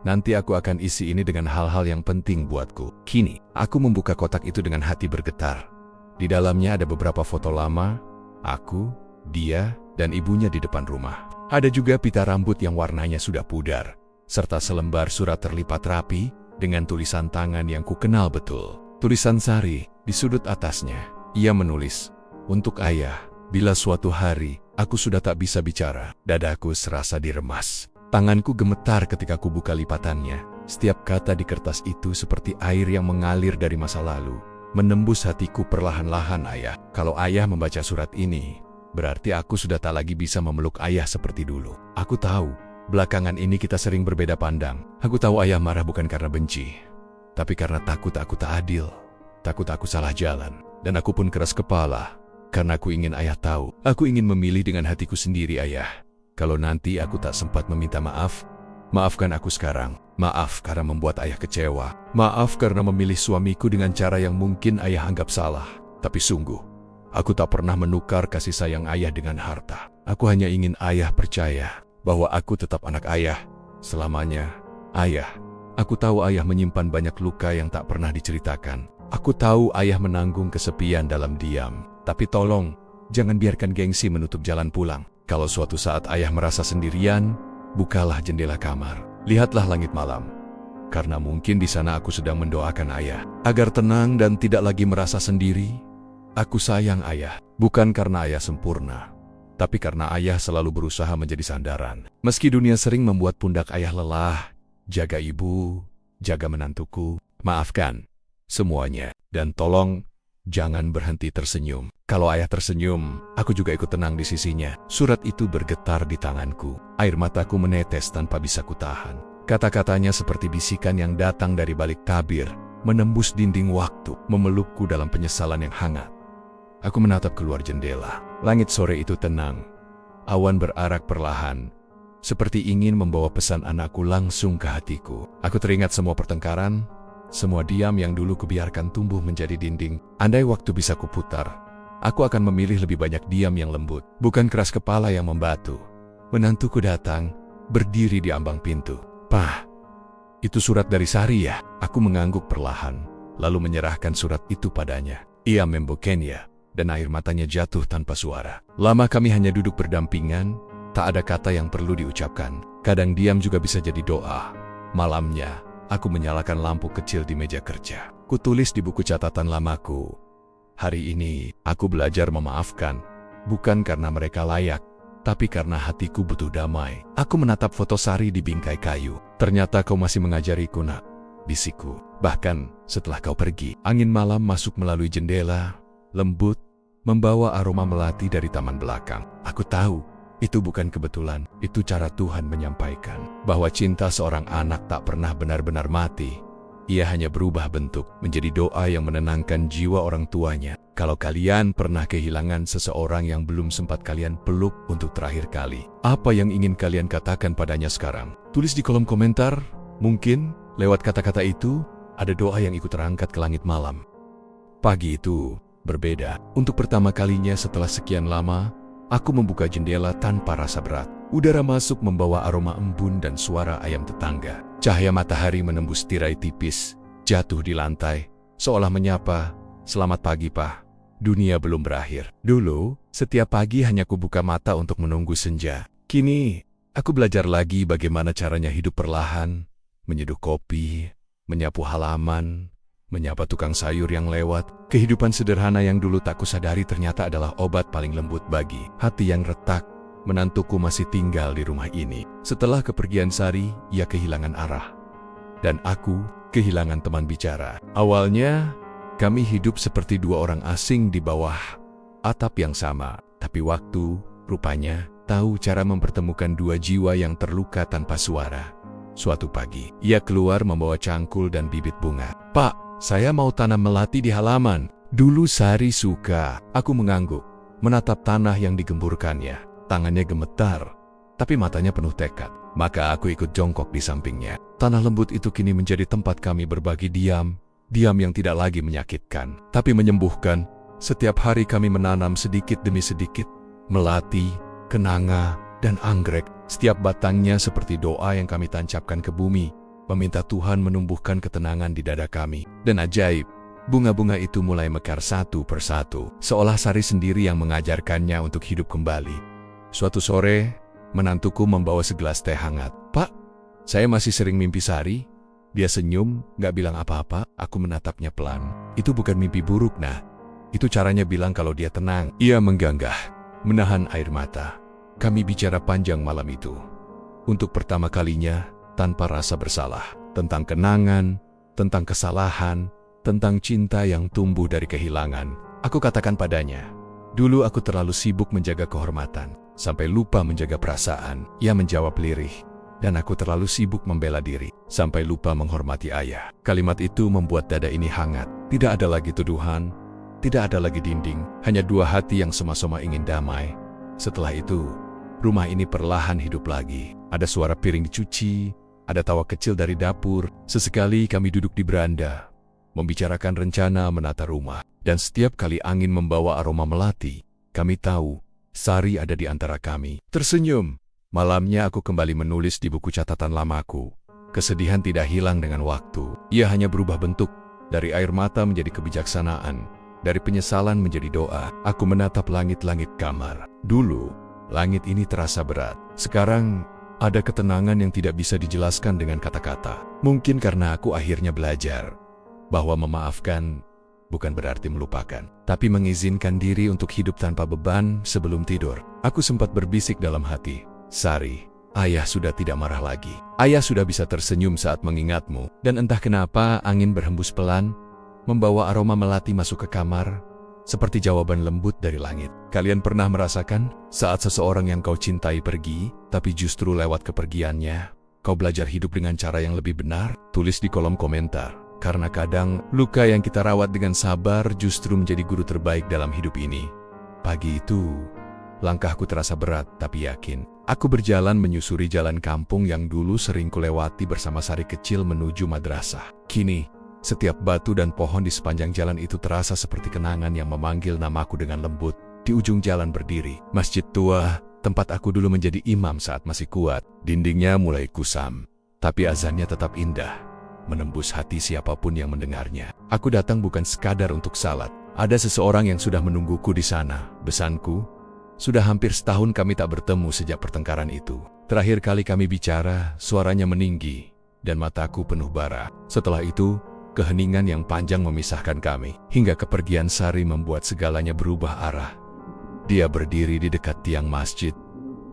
nanti aku akan isi ini dengan hal-hal yang penting buatku." Kini, aku membuka kotak itu dengan hati bergetar. Di dalamnya ada beberapa foto lama, aku, dia, dan ibunya di depan rumah. Ada juga pita rambut yang warnanya sudah pudar, serta selembar surat terlipat rapi dengan tulisan tangan yang kukenal betul. Tulisan Sari, di sudut atasnya, ia menulis, "Untuk ayah, bila suatu hari aku sudah tak bisa bicara." Dadaku serasa diremas. Tanganku gemetar ketika ku buka lipatannya. Setiap kata di kertas itu seperti air yang mengalir dari masa lalu, menembus hatiku perlahan-lahan. Ayah, kalau ayah membaca surat ini, berarti aku sudah tak lagi bisa memeluk ayah seperti dulu. Aku tahu, belakangan ini kita sering berbeda pandang. Aku tahu ayah marah bukan karena benci, tapi karena takut aku tak adil, takut aku salah jalan. Dan aku pun keras kepala, karena aku ingin ayah tahu. Aku ingin memilih dengan hatiku sendiri, ayah. Kalau nanti aku tak sempat meminta maaf, maafkan aku sekarang. Maaf karena membuat ayah kecewa. Maaf karena memilih suamiku dengan cara yang mungkin ayah anggap salah. Tapi sungguh, aku tak pernah menukar kasih sayang ayah dengan harta. Aku hanya ingin ayah percaya bahwa aku tetap anak ayah selamanya. Ayah, aku tahu ayah menyimpan banyak luka yang tak pernah diceritakan. Aku tahu ayah menanggung kesepian dalam diam. Tapi tolong, jangan biarkan gengsi menutup jalan pulang. Kalau suatu saat ayah merasa sendirian, bukalah jendela kamar. Lihatlah langit malam. Karena mungkin di sana aku sedang mendoakan ayah agar tenang dan tidak lagi merasa sendiri. Aku sayang ayah, bukan karena ayah sempurna, tapi karena ayah selalu berusaha menjadi sandaran. Meski dunia sering membuat pundak ayah lelah, jaga ibu, jaga menantuku, maafkan semuanya, dan tolong jangan berhenti tersenyum. Kalau ayah tersenyum, aku juga ikut tenang di sisinya. Surat itu bergetar di tanganku. Air mataku menetes tanpa bisa kutahan. Kata-katanya seperti bisikan yang datang dari balik tabir, menembus dinding waktu, memelukku dalam penyesalan yang hangat. Aku menatap keluar jendela. Langit sore itu tenang. Awan berarak perlahan, seperti ingin membawa pesan anakku langsung ke hatiku. Aku teringat semua pertengkaran, semua diam yang dulu kubiarkan tumbuh menjadi dinding. Andai waktu bisa kuputar, aku akan memilih lebih banyak diam yang lembut, bukan keras kepala yang membatu. Menantuku datang, berdiri di ambang pintu. "Pah, itu surat dari Sari ya?" Aku mengangguk perlahan, lalu menyerahkan surat itu padanya. Ia membukanya, dan air matanya jatuh tanpa suara. Lama kami hanya duduk berdampingan, tak ada kata yang perlu diucapkan. Kadang diam juga bisa jadi doa. Malamnya, aku menyalakan lampu kecil di meja kerja. Kutulis di buku catatan lamaku, "Hari ini, aku belajar memaafkan, bukan karena mereka layak, tapi karena hatiku butuh damai." Aku menatap foto Sari di bingkai kayu. "Ternyata kau masih mengajariku, nak," bisikku. "Bahkan setelah kau pergi." Angin malam masuk melalui jendela, lembut, membawa aroma melati dari taman belakang. Aku tahu, Itu bukan kebetulan, itu cara Tuhan menyampaikan bahwa cinta seorang anak tak pernah benar-benar mati. Ia hanya berubah bentuk menjadi doa yang menenangkan jiwa orang tuanya. Kalau kalian pernah kehilangan seseorang yang belum sempat kalian peluk untuk terakhir kali, apa yang ingin kalian katakan padanya sekarang? Tulis di kolom komentar. Mungkin lewat kata-kata itu ada doa yang ikut terangkat ke langit malam. Pagi itu berbeda. Untuk pertama kalinya setelah sekian lama, aku membuka jendela tanpa rasa berat. Udara masuk membawa aroma embun dan suara ayam tetangga. Cahaya matahari menembus tirai tipis, jatuh di lantai, seolah menyapa, "Selamat pagi, Pak. Dunia belum berakhir." Dulu, setiap pagi hanya kubuka mata untuk menunggu senja. Kini, aku belajar lagi bagaimana caranya hidup perlahan, menyeduh kopi, menyapu halaman, menyapa tukang sayur yang lewat. Kehidupan sederhana yang dulu tak kusadari ternyata adalah obat paling lembut bagi hati yang retak. Menantuku masih tinggal di rumah ini. Setelah kepergian Sari, ia kehilangan arah. Dan aku kehilangan teman bicara. Awalnya, kami hidup seperti dua orang asing di bawah atap yang sama. Tapi waktu, rupanya, tahu cara mempertemukan dua jiwa yang terluka tanpa suara. Suatu pagi, ia keluar membawa cangkul dan bibit bunga. "Pak, saya mau tanam melati di halaman." Dulu Sari suka. Aku mengangguk, menatap tanah yang digemburkannya. Tangannya gemetar, tapi matanya penuh tekad. Maka aku ikut jongkok di sampingnya. Tanah lembut itu kini menjadi tempat kami berbagi diam. Diam yang tidak lagi menyakitkan, tapi menyembuhkan. Setiap hari kami menanam sedikit demi sedikit. Melati, kenanga, dan anggrek. Setiap batangnya seperti doa yang kami tancapkan ke bumi, meminta Tuhan menumbuhkan ketenangan di dada kami. Dan ajaib, bunga-bunga itu mulai mekar satu persatu, seolah Sari sendiri yang mengajarkannya untuk hidup kembali. Suatu sore, menantuku membawa segelas teh hangat. "Pak, saya masih sering mimpi Sari." Dia senyum, gak bilang apa-apa. Aku menatapnya pelan. "Itu bukan mimpi buruk, nah. Itu caranya bilang kalau dia tenang." Ia mengganggah, menahan air mata. Kami bicara panjang malam itu. Untuk pertama kalinya, tanpa rasa bersalah. Tentang kenangan, tentang kesalahan, tentang cinta yang tumbuh dari kehilangan. Aku katakan padanya, dulu aku terlalu sibuk menjaga kehormatan, sampai lupa menjaga perasaan. Ia menjawab lirih, dan aku terlalu sibuk membela diri, sampai lupa menghormati ayah. Kalimat itu membuat dada ini hangat. Tidak ada lagi tuduhan, tidak ada lagi dinding, hanya dua hati yang sama-sama ingin damai. Setelah itu, rumah ini perlahan hidup lagi. Ada suara piring dicuci, ada tawa kecil dari dapur. Sesekali kami duduk di beranda, membicarakan rencana menata rumah. Dan setiap kali angin membawa aroma melati, kami tahu Sari ada di antara kami. Tersenyum. Malamnya aku kembali menulis di buku catatan lamaku. Kesedihan tidak hilang dengan waktu. Ia hanya berubah bentuk. Dari air mata menjadi kebijaksanaan. Dari penyesalan menjadi doa. Aku menatap langit-langit kamar. Dulu, langit ini terasa berat. Sekarang, ada ketenangan yang tidak bisa dijelaskan dengan kata-kata. Mungkin karena aku akhirnya belajar bahwa memaafkan bukan berarti melupakan, tapi mengizinkan diri untuk hidup tanpa beban sebelum tidur. Aku sempat berbisik dalam hati, "Sari, ayah sudah tidak marah lagi. Ayah sudah bisa tersenyum saat mengingatmu." Dan entah kenapa angin berhembus pelan, membawa aroma melati masuk ke kamar, seperti jawaban lembut dari langit. Kalian pernah merasakan saat seseorang yang kau cintai pergi, tapi justru lewat kepergiannya, kau belajar hidup dengan cara yang lebih benar? Tulis di kolom komentar. Karena kadang, luka yang kita rawat dengan sabar justru menjadi guru terbaik dalam hidup ini. Pagi itu, langkahku terasa berat tapi yakin. Aku berjalan menyusuri jalan kampung yang dulu sering kulewati bersama Sari kecil menuju madrasah. Kini, setiap batu dan pohon di sepanjang jalan itu terasa seperti kenangan yang memanggil namaku dengan lembut. Di ujung jalan berdiri masjid tua, tempat aku dulu menjadi imam saat masih kuat. Dindingnya mulai kusam, tapi azannya tetap indah, menembus hati siapapun yang mendengarnya. Aku datang bukan sekadar untuk salat. Ada seseorang yang sudah menungguku di sana. Besanku, sudah hampir setahun kami tak bertemu sejak pertengkaran itu. Terakhir kali kami bicara, suaranya meninggi, dan mataku penuh bara. Setelah itu, keheningan yang panjang memisahkan kami. Hingga kepergian Sari membuat segalanya berubah arah. Dia berdiri di dekat tiang masjid.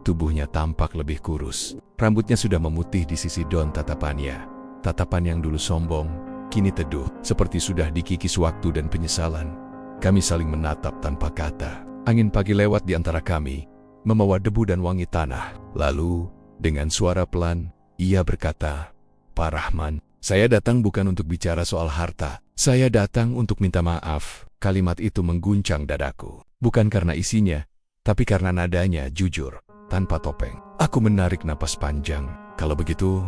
Tubuhnya tampak lebih kurus. Rambutnya sudah memutih di sisi daun tatapannya. Tatapan yang dulu sombong, kini teduh, seperti sudah dikikis waktu dan penyesalan. Kami saling menatap tanpa kata. Angin pagi lewat di antara kami, membawa debu dan wangi tanah. Lalu, dengan suara pelan, ia berkata, "Pak Rahman, saya datang bukan untuk bicara soal harta. Saya datang untuk minta maaf." Kalimat itu mengguncang dadaku. Bukan karena isinya, tapi karena nadanya jujur, tanpa topeng. Aku menarik napas panjang. "Kalau begitu,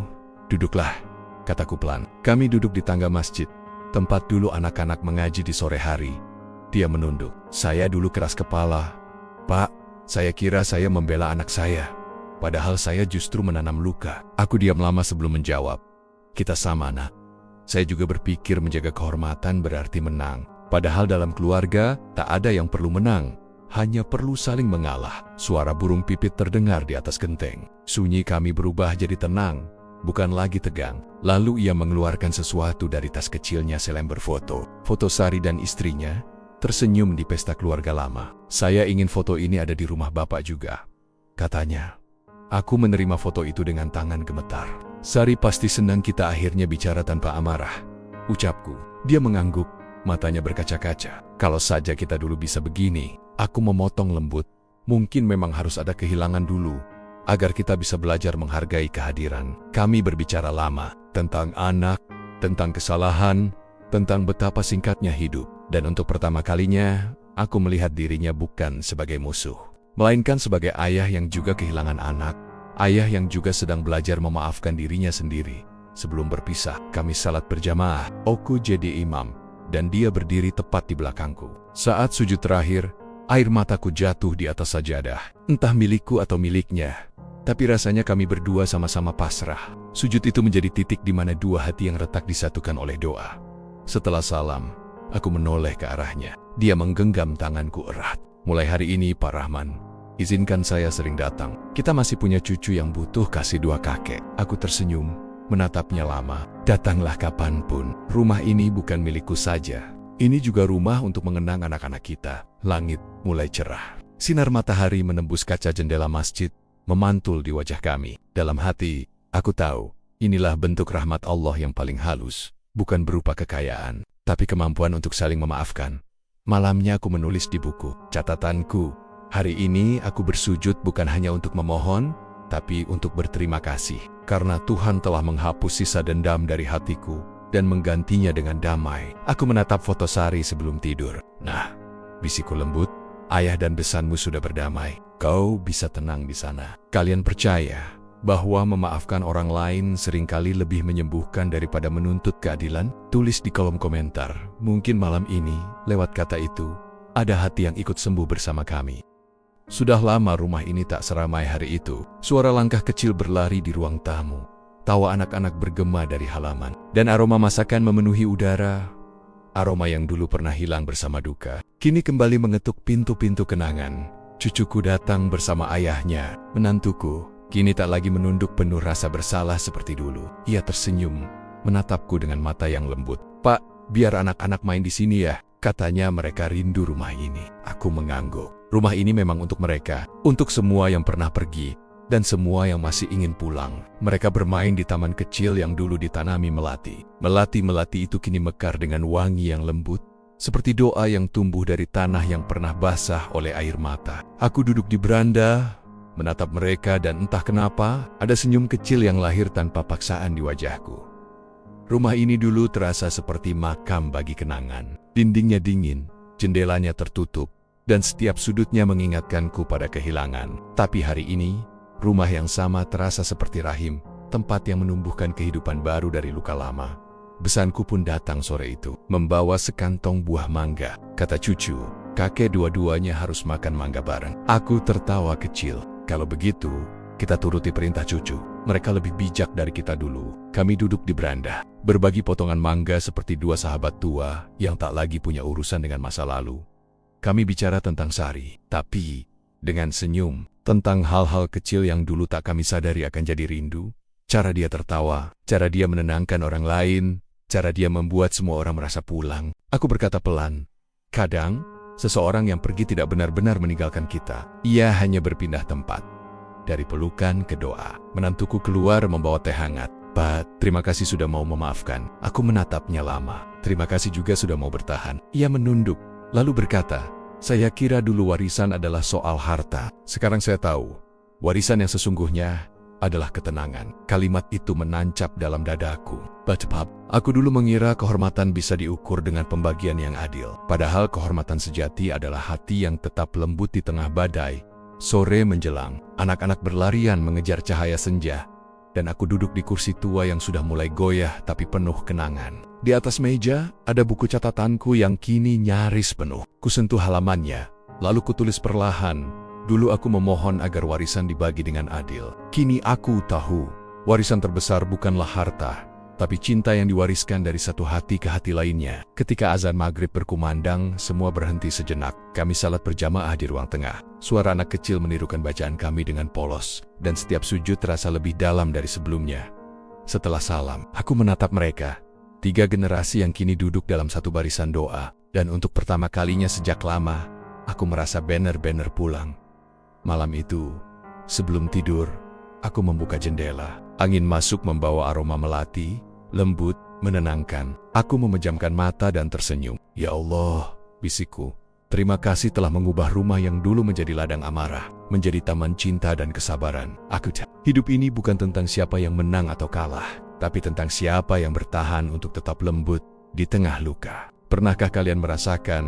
duduklah," kataku pelan. Kami duduk di tangga masjid, tempat dulu anak-anak mengaji di sore hari. Dia menunduk. Saya dulu keras kepala. "Pak, saya kira saya membela anak saya. Padahal saya justru menanam luka." Aku diam lama sebelum menjawab. "Kita sama, Nak. Saya juga berpikir menjaga kehormatan berarti menang. Padahal dalam keluarga, tak ada yang perlu menang. Hanya perlu saling mengalah." Suara burung pipit terdengar di atas genteng. Sunyi kami berubah jadi tenang, bukan lagi tegang. Lalu ia mengeluarkan sesuatu dari tas kecilnya, selembar foto. Foto Sari dan istrinya, tersenyum di pesta keluarga lama. "Saya ingin foto ini ada di rumah Bapak juga," katanya. Aku menerima foto itu dengan tangan gemetar. "Sari pasti senang kita akhirnya bicara tanpa amarah," ucapku. Dia mengangguk, matanya berkaca-kaca. "Kalau saja kita dulu bisa begini." Aku memotong lembut. "Mungkin memang harus ada kehilangan dulu, agar kita bisa belajar menghargai kehadiran." Kami berbicara lama, tentang anak, tentang kesalahan, tentang betapa singkatnya hidup. Dan untuk pertama kalinya, aku melihat dirinya bukan sebagai musuh, melainkan sebagai ayah yang juga kehilangan anak, ayah yang juga sedang belajar memaafkan dirinya sendiri. Sebelum berpisah, kami salat berjamaah. Aku jadi imam, dan dia berdiri tepat di belakangku. Saat sujud terakhir, air mataku jatuh di atas sajadah. Entah milikku atau miliknya, tapi rasanya kami berdua sama-sama pasrah. Sujud itu menjadi titik di mana dua hati yang retak disatukan oleh doa. Setelah salam, aku menoleh ke arahnya. Dia menggenggam tanganku erat. "Mulai hari ini, Pak Rahman, izinkan saya sering datang. Kita masih punya cucu yang butuh kasih dua kakek." Aku tersenyum, menatapnya lama. "Datanglah kapanpun. Rumah ini bukan milikku saja. Ini juga rumah untuk mengenang anak-anak kita." Langit mulai cerah. Sinar matahari menembus kaca jendela masjid, memantul di wajah kami. Dalam hati, aku tahu, inilah bentuk rahmat Allah yang paling halus. Bukan berupa kekayaan, tapi kemampuan untuk saling memaafkan. Malamnya aku menulis di buku catatanku. Hari ini aku bersujud bukan hanya untuk memohon, tapi untuk berterima kasih. Karena Tuhan telah menghapus sisa dendam dari hatiku dan menggantinya dengan damai. Aku menatap foto Sari sebelum tidur. "Nah," bisikku lembut, "ayah dan besanmu sudah berdamai. Kau bisa tenang di sana." Kalian percaya bahwa memaafkan orang lain seringkali lebih menyembuhkan daripada menuntut keadilan? Tulis di kolom komentar. Mungkin malam ini, lewat kata itu, ada hati yang ikut sembuh bersama kami. Sudah lama rumah ini tak seramai hari itu. Suara langkah kecil berlari di ruang tamu. Tawa anak-anak bergema dari halaman. Dan aroma masakan memenuhi udara. Aroma yang dulu pernah hilang bersama duka, kini kembali mengetuk pintu-pintu kenangan. Cucuku datang bersama ayahnya. Menantuku kini tak lagi menunduk penuh rasa bersalah seperti dulu. Ia tersenyum, menatapku dengan mata yang lembut. "Pak, biar anak-anak main di sini ya," katanya. "Mereka rindu rumah ini." Aku mengangguk. Rumah ini memang untuk mereka, untuk semua yang pernah pergi, dan semua yang masih ingin pulang. Mereka bermain di taman kecil yang dulu ditanami melati. Melati-melati itu kini mekar dengan wangi yang lembut, seperti doa yang tumbuh dari tanah yang pernah basah oleh air mata. Aku duduk di beranda, menatap mereka, dan entah kenapa, ada senyum kecil yang lahir tanpa paksaan di wajahku. Rumah ini dulu terasa seperti makam bagi kenangan. Dindingnya dingin, jendelanya tertutup, dan setiap sudutnya mengingatkanku pada kehilangan. Tapi hari ini, rumah yang sama terasa seperti rahim, tempat yang menumbuhkan kehidupan baru dari luka lama. Besanku pun datang sore itu, membawa sekantong buah mangga. Kata cucu, kakek dua-duanya harus makan mangga bareng. Aku tertawa kecil. Kalau begitu, kita turuti perintah cucu. Mereka lebih bijak dari kita dulu. Kami duduk di beranda, berbagi potongan mangga seperti dua sahabat tua yang tak lagi punya urusan dengan masa lalu. Kami bicara tentang Sari, tapi dengan senyum, tentang hal-hal kecil yang dulu tak kami sadari akan jadi rindu. Cara dia tertawa, cara dia menenangkan orang lain, cara dia membuat semua orang merasa pulang. Aku berkata pelan, "Kadang, seseorang yang pergi tidak benar-benar meninggalkan kita. Ia hanya berpindah tempat." Dari pelukan ke doa, menantuku keluar membawa teh hangat. "Pak, terima kasih sudah mau memaafkan." Aku menatapnya lama. "Terima kasih juga sudah mau bertahan." Ia menunduk, lalu berkata, Saya kira dulu warisan adalah soal harta. Sekarang saya tahu, warisan yang sesungguhnya adalah ketenangan. Kalimat itu menancap dalam dadaku. Bacap, aku dulu mengira kehormatan bisa diukur dengan pembagian yang adil. Padahal kehormatan sejati adalah hati yang tetap lembut di tengah badai. Sore menjelang, anak-anak berlarian mengejar cahaya senja, dan aku duduk di kursi tua yang sudah mulai goyah tapi penuh kenangan. Di atas meja ada buku catatanku yang kini nyaris penuh. Kusentuh halamannya, lalu kutulis perlahan, dulu aku memohon agar warisan dibagi dengan adil. Kini aku tahu, warisan terbesar bukanlah harta, tapi cinta yang diwariskan dari satu hati ke hati lainnya. Ketika azan maghrib berkumandang, semua berhenti sejenak. Kami salat berjamaah di ruang tengah. Suara anak kecil menirukan bacaan kami dengan polos, dan setiap sujud terasa lebih dalam dari sebelumnya. Setelah salam, aku menatap mereka. 3 generasi yang kini duduk dalam satu barisan doa, dan untuk pertama kalinya sejak lama, aku merasa benar-benar pulang. Malam itu, sebelum tidur, aku membuka jendela. Angin masuk membawa aroma melati, lembut, menenangkan. Aku memejamkan mata dan tersenyum. Ya Allah, bisikku, terima kasih telah mengubah rumah yang dulu menjadi ladang amarah, menjadi taman cinta dan kesabaran. Hidup ini bukan tentang siapa yang menang atau kalah, tapi tentang siapa yang bertahan untuk tetap lembut di tengah luka. Pernahkah kalian merasakan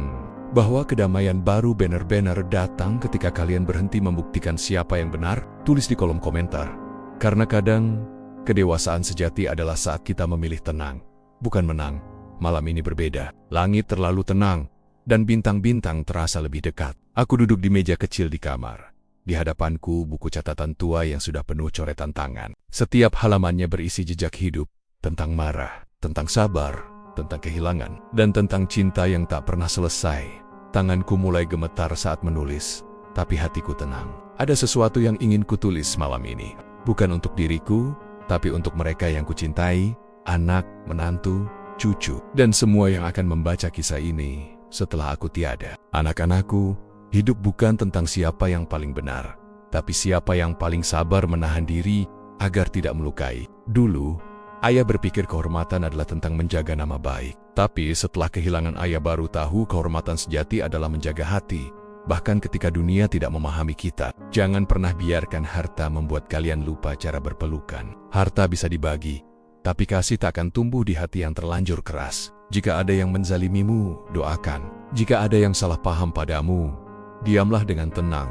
bahwa kedamaian baru benar-benar datang ketika kalian berhenti membuktikan siapa yang benar? Tulis di kolom komentar. Karena kadang, kedewasaan sejati adalah saat kita memilih tenang, bukan menang. Malam ini berbeda. Langit terlalu tenang, dan bintang-bintang terasa lebih dekat. Aku duduk di meja kecil di kamar. Di hadapanku buku catatan tua yang sudah penuh coretan tangan. Setiap halamannya berisi jejak hidup, tentang marah, tentang sabar, tentang kehilangan, dan tentang cinta yang tak pernah selesai. Tanganku mulai gemetar saat menulis, tapi hatiku tenang. Ada sesuatu yang ingin kutulis malam ini. Bukan untuk diriku, tapi untuk mereka yang kucintai, anak, menantu, cucu, dan semua yang akan membaca kisah ini setelah aku tiada. Anak-anakku, hidup bukan tentang siapa yang paling benar, tapi siapa yang paling sabar menahan diri agar tidak melukai. Dulu, ayah berpikir kehormatan adalah tentang menjaga nama baik. Tapi setelah kehilangan ayah baru tahu kehormatan sejati adalah menjaga hati. Bahkan ketika dunia tidak memahami kita, jangan pernah biarkan harta membuat kalian lupa cara berpelukan. Harta bisa dibagi, tapi kasih tak akan tumbuh di hati yang terlanjur keras. Jika ada yang menzalimimu, doakan. Jika ada yang salah paham padamu, diamlah dengan tenang,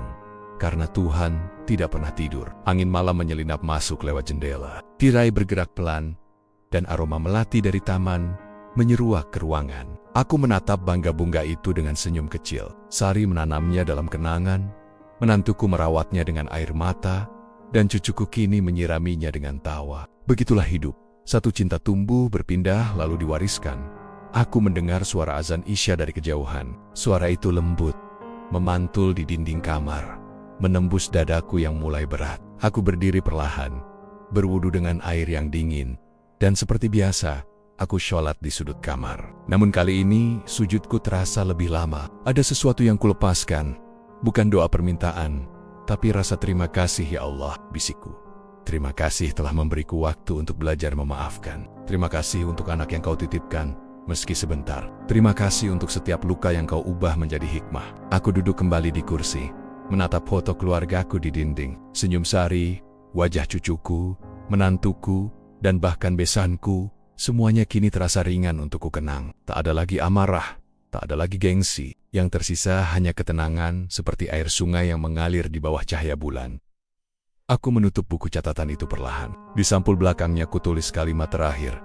karena Tuhan tidak pernah tidur. Angin malam menyelinap masuk lewat jendela. Tirai bergerak pelan, dan aroma melati dari taman menyeruak ke ruangan. Aku menatap bangga-bunga itu dengan senyum kecil. Sari menanamnya dalam kenangan, menantuku merawatnya dengan air mata, dan cucuku kini menyiraminya dengan tawa. Begitulah hidup. Satu cinta tumbuh, berpindah, lalu diwariskan. Aku mendengar suara azan Isya dari kejauhan. Suara itu lembut, memantul di dinding kamar, menembus dadaku yang mulai berat. Aku berdiri perlahan, berwudu dengan air yang dingin, dan seperti biasa, aku sholat di sudut kamar. Namun kali ini, sujudku terasa lebih lama. Ada sesuatu yang kulepaskan, bukan doa permintaan, tapi rasa terima kasih ya Allah, bisikku. Terima kasih telah memberiku waktu untuk belajar memaafkan. Terima kasih untuk anak yang kau titipkan, meski sebentar. Terima kasih untuk setiap luka yang kau ubah menjadi hikmah. Aku duduk kembali di kursi, menatap foto keluargaku di dinding. Senyum Sari, wajah cucuku, menantuku, dan bahkan besanku, semuanya kini terasa ringan untukku kenang. Tak ada lagi amarah, tak ada lagi gengsi. Yang tersisa hanya ketenangan seperti air sungai yang mengalir di bawah cahaya bulan. Aku menutup buku catatan itu perlahan. Di sampul belakangnya kutulis kalimat terakhir.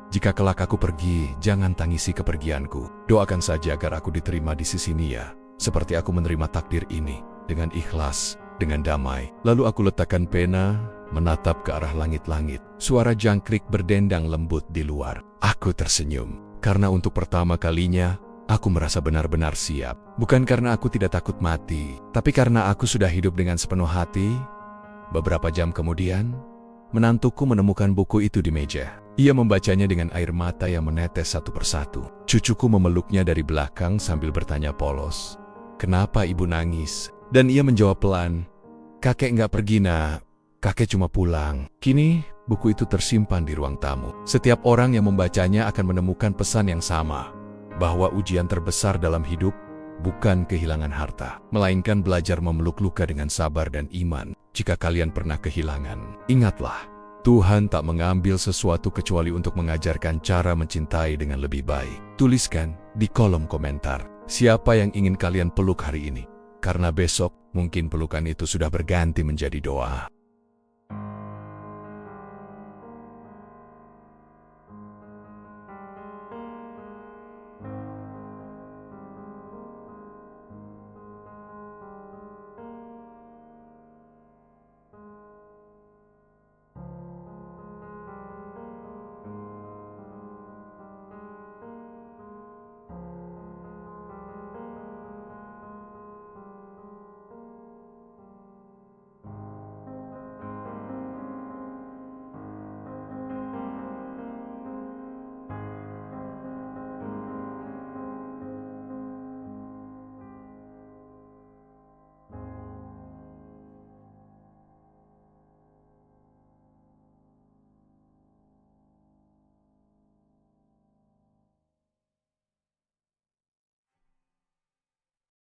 Jika kelak aku pergi, jangan tangisi kepergianku. Doakan saja agar aku diterima di sisi Nia, seperti aku menerima takdir ini, dengan ikhlas, dengan damai. Lalu aku letakkan pena, menatap ke arah langit-langit. Suara jangkrik berdendang lembut di luar. Aku tersenyum, karena untuk pertama kalinya, aku merasa benar-benar siap. Bukan karena aku tidak takut mati, tapi karena aku sudah hidup dengan sepenuh hati. Beberapa jam kemudian, menantuku menemukan buku itu di meja. Ia membacanya dengan air mata yang menetes satu persatu. Cucuku memeluknya dari belakang sambil bertanya polos, "Kenapa ibu nangis?" Dan ia menjawab pelan, "Kakek nggak pergi, nak. Kakek cuma pulang." Kini, buku itu tersimpan di ruang tamu. Setiap orang yang membacanya akan menemukan pesan yang sama, bahwa ujian terbesar dalam hidup bukan kehilangan harta, melainkan belajar memeluk luka dengan sabar dan iman. Jika kalian pernah kehilangan, ingatlah, Tuhan tak mengambil sesuatu kecuali untuk mengajarkan cara mencintai dengan lebih baik. Tuliskan di kolom komentar, siapa yang ingin kalian peluk hari ini? Karena besok, mungkin pelukan itu sudah berganti menjadi doa.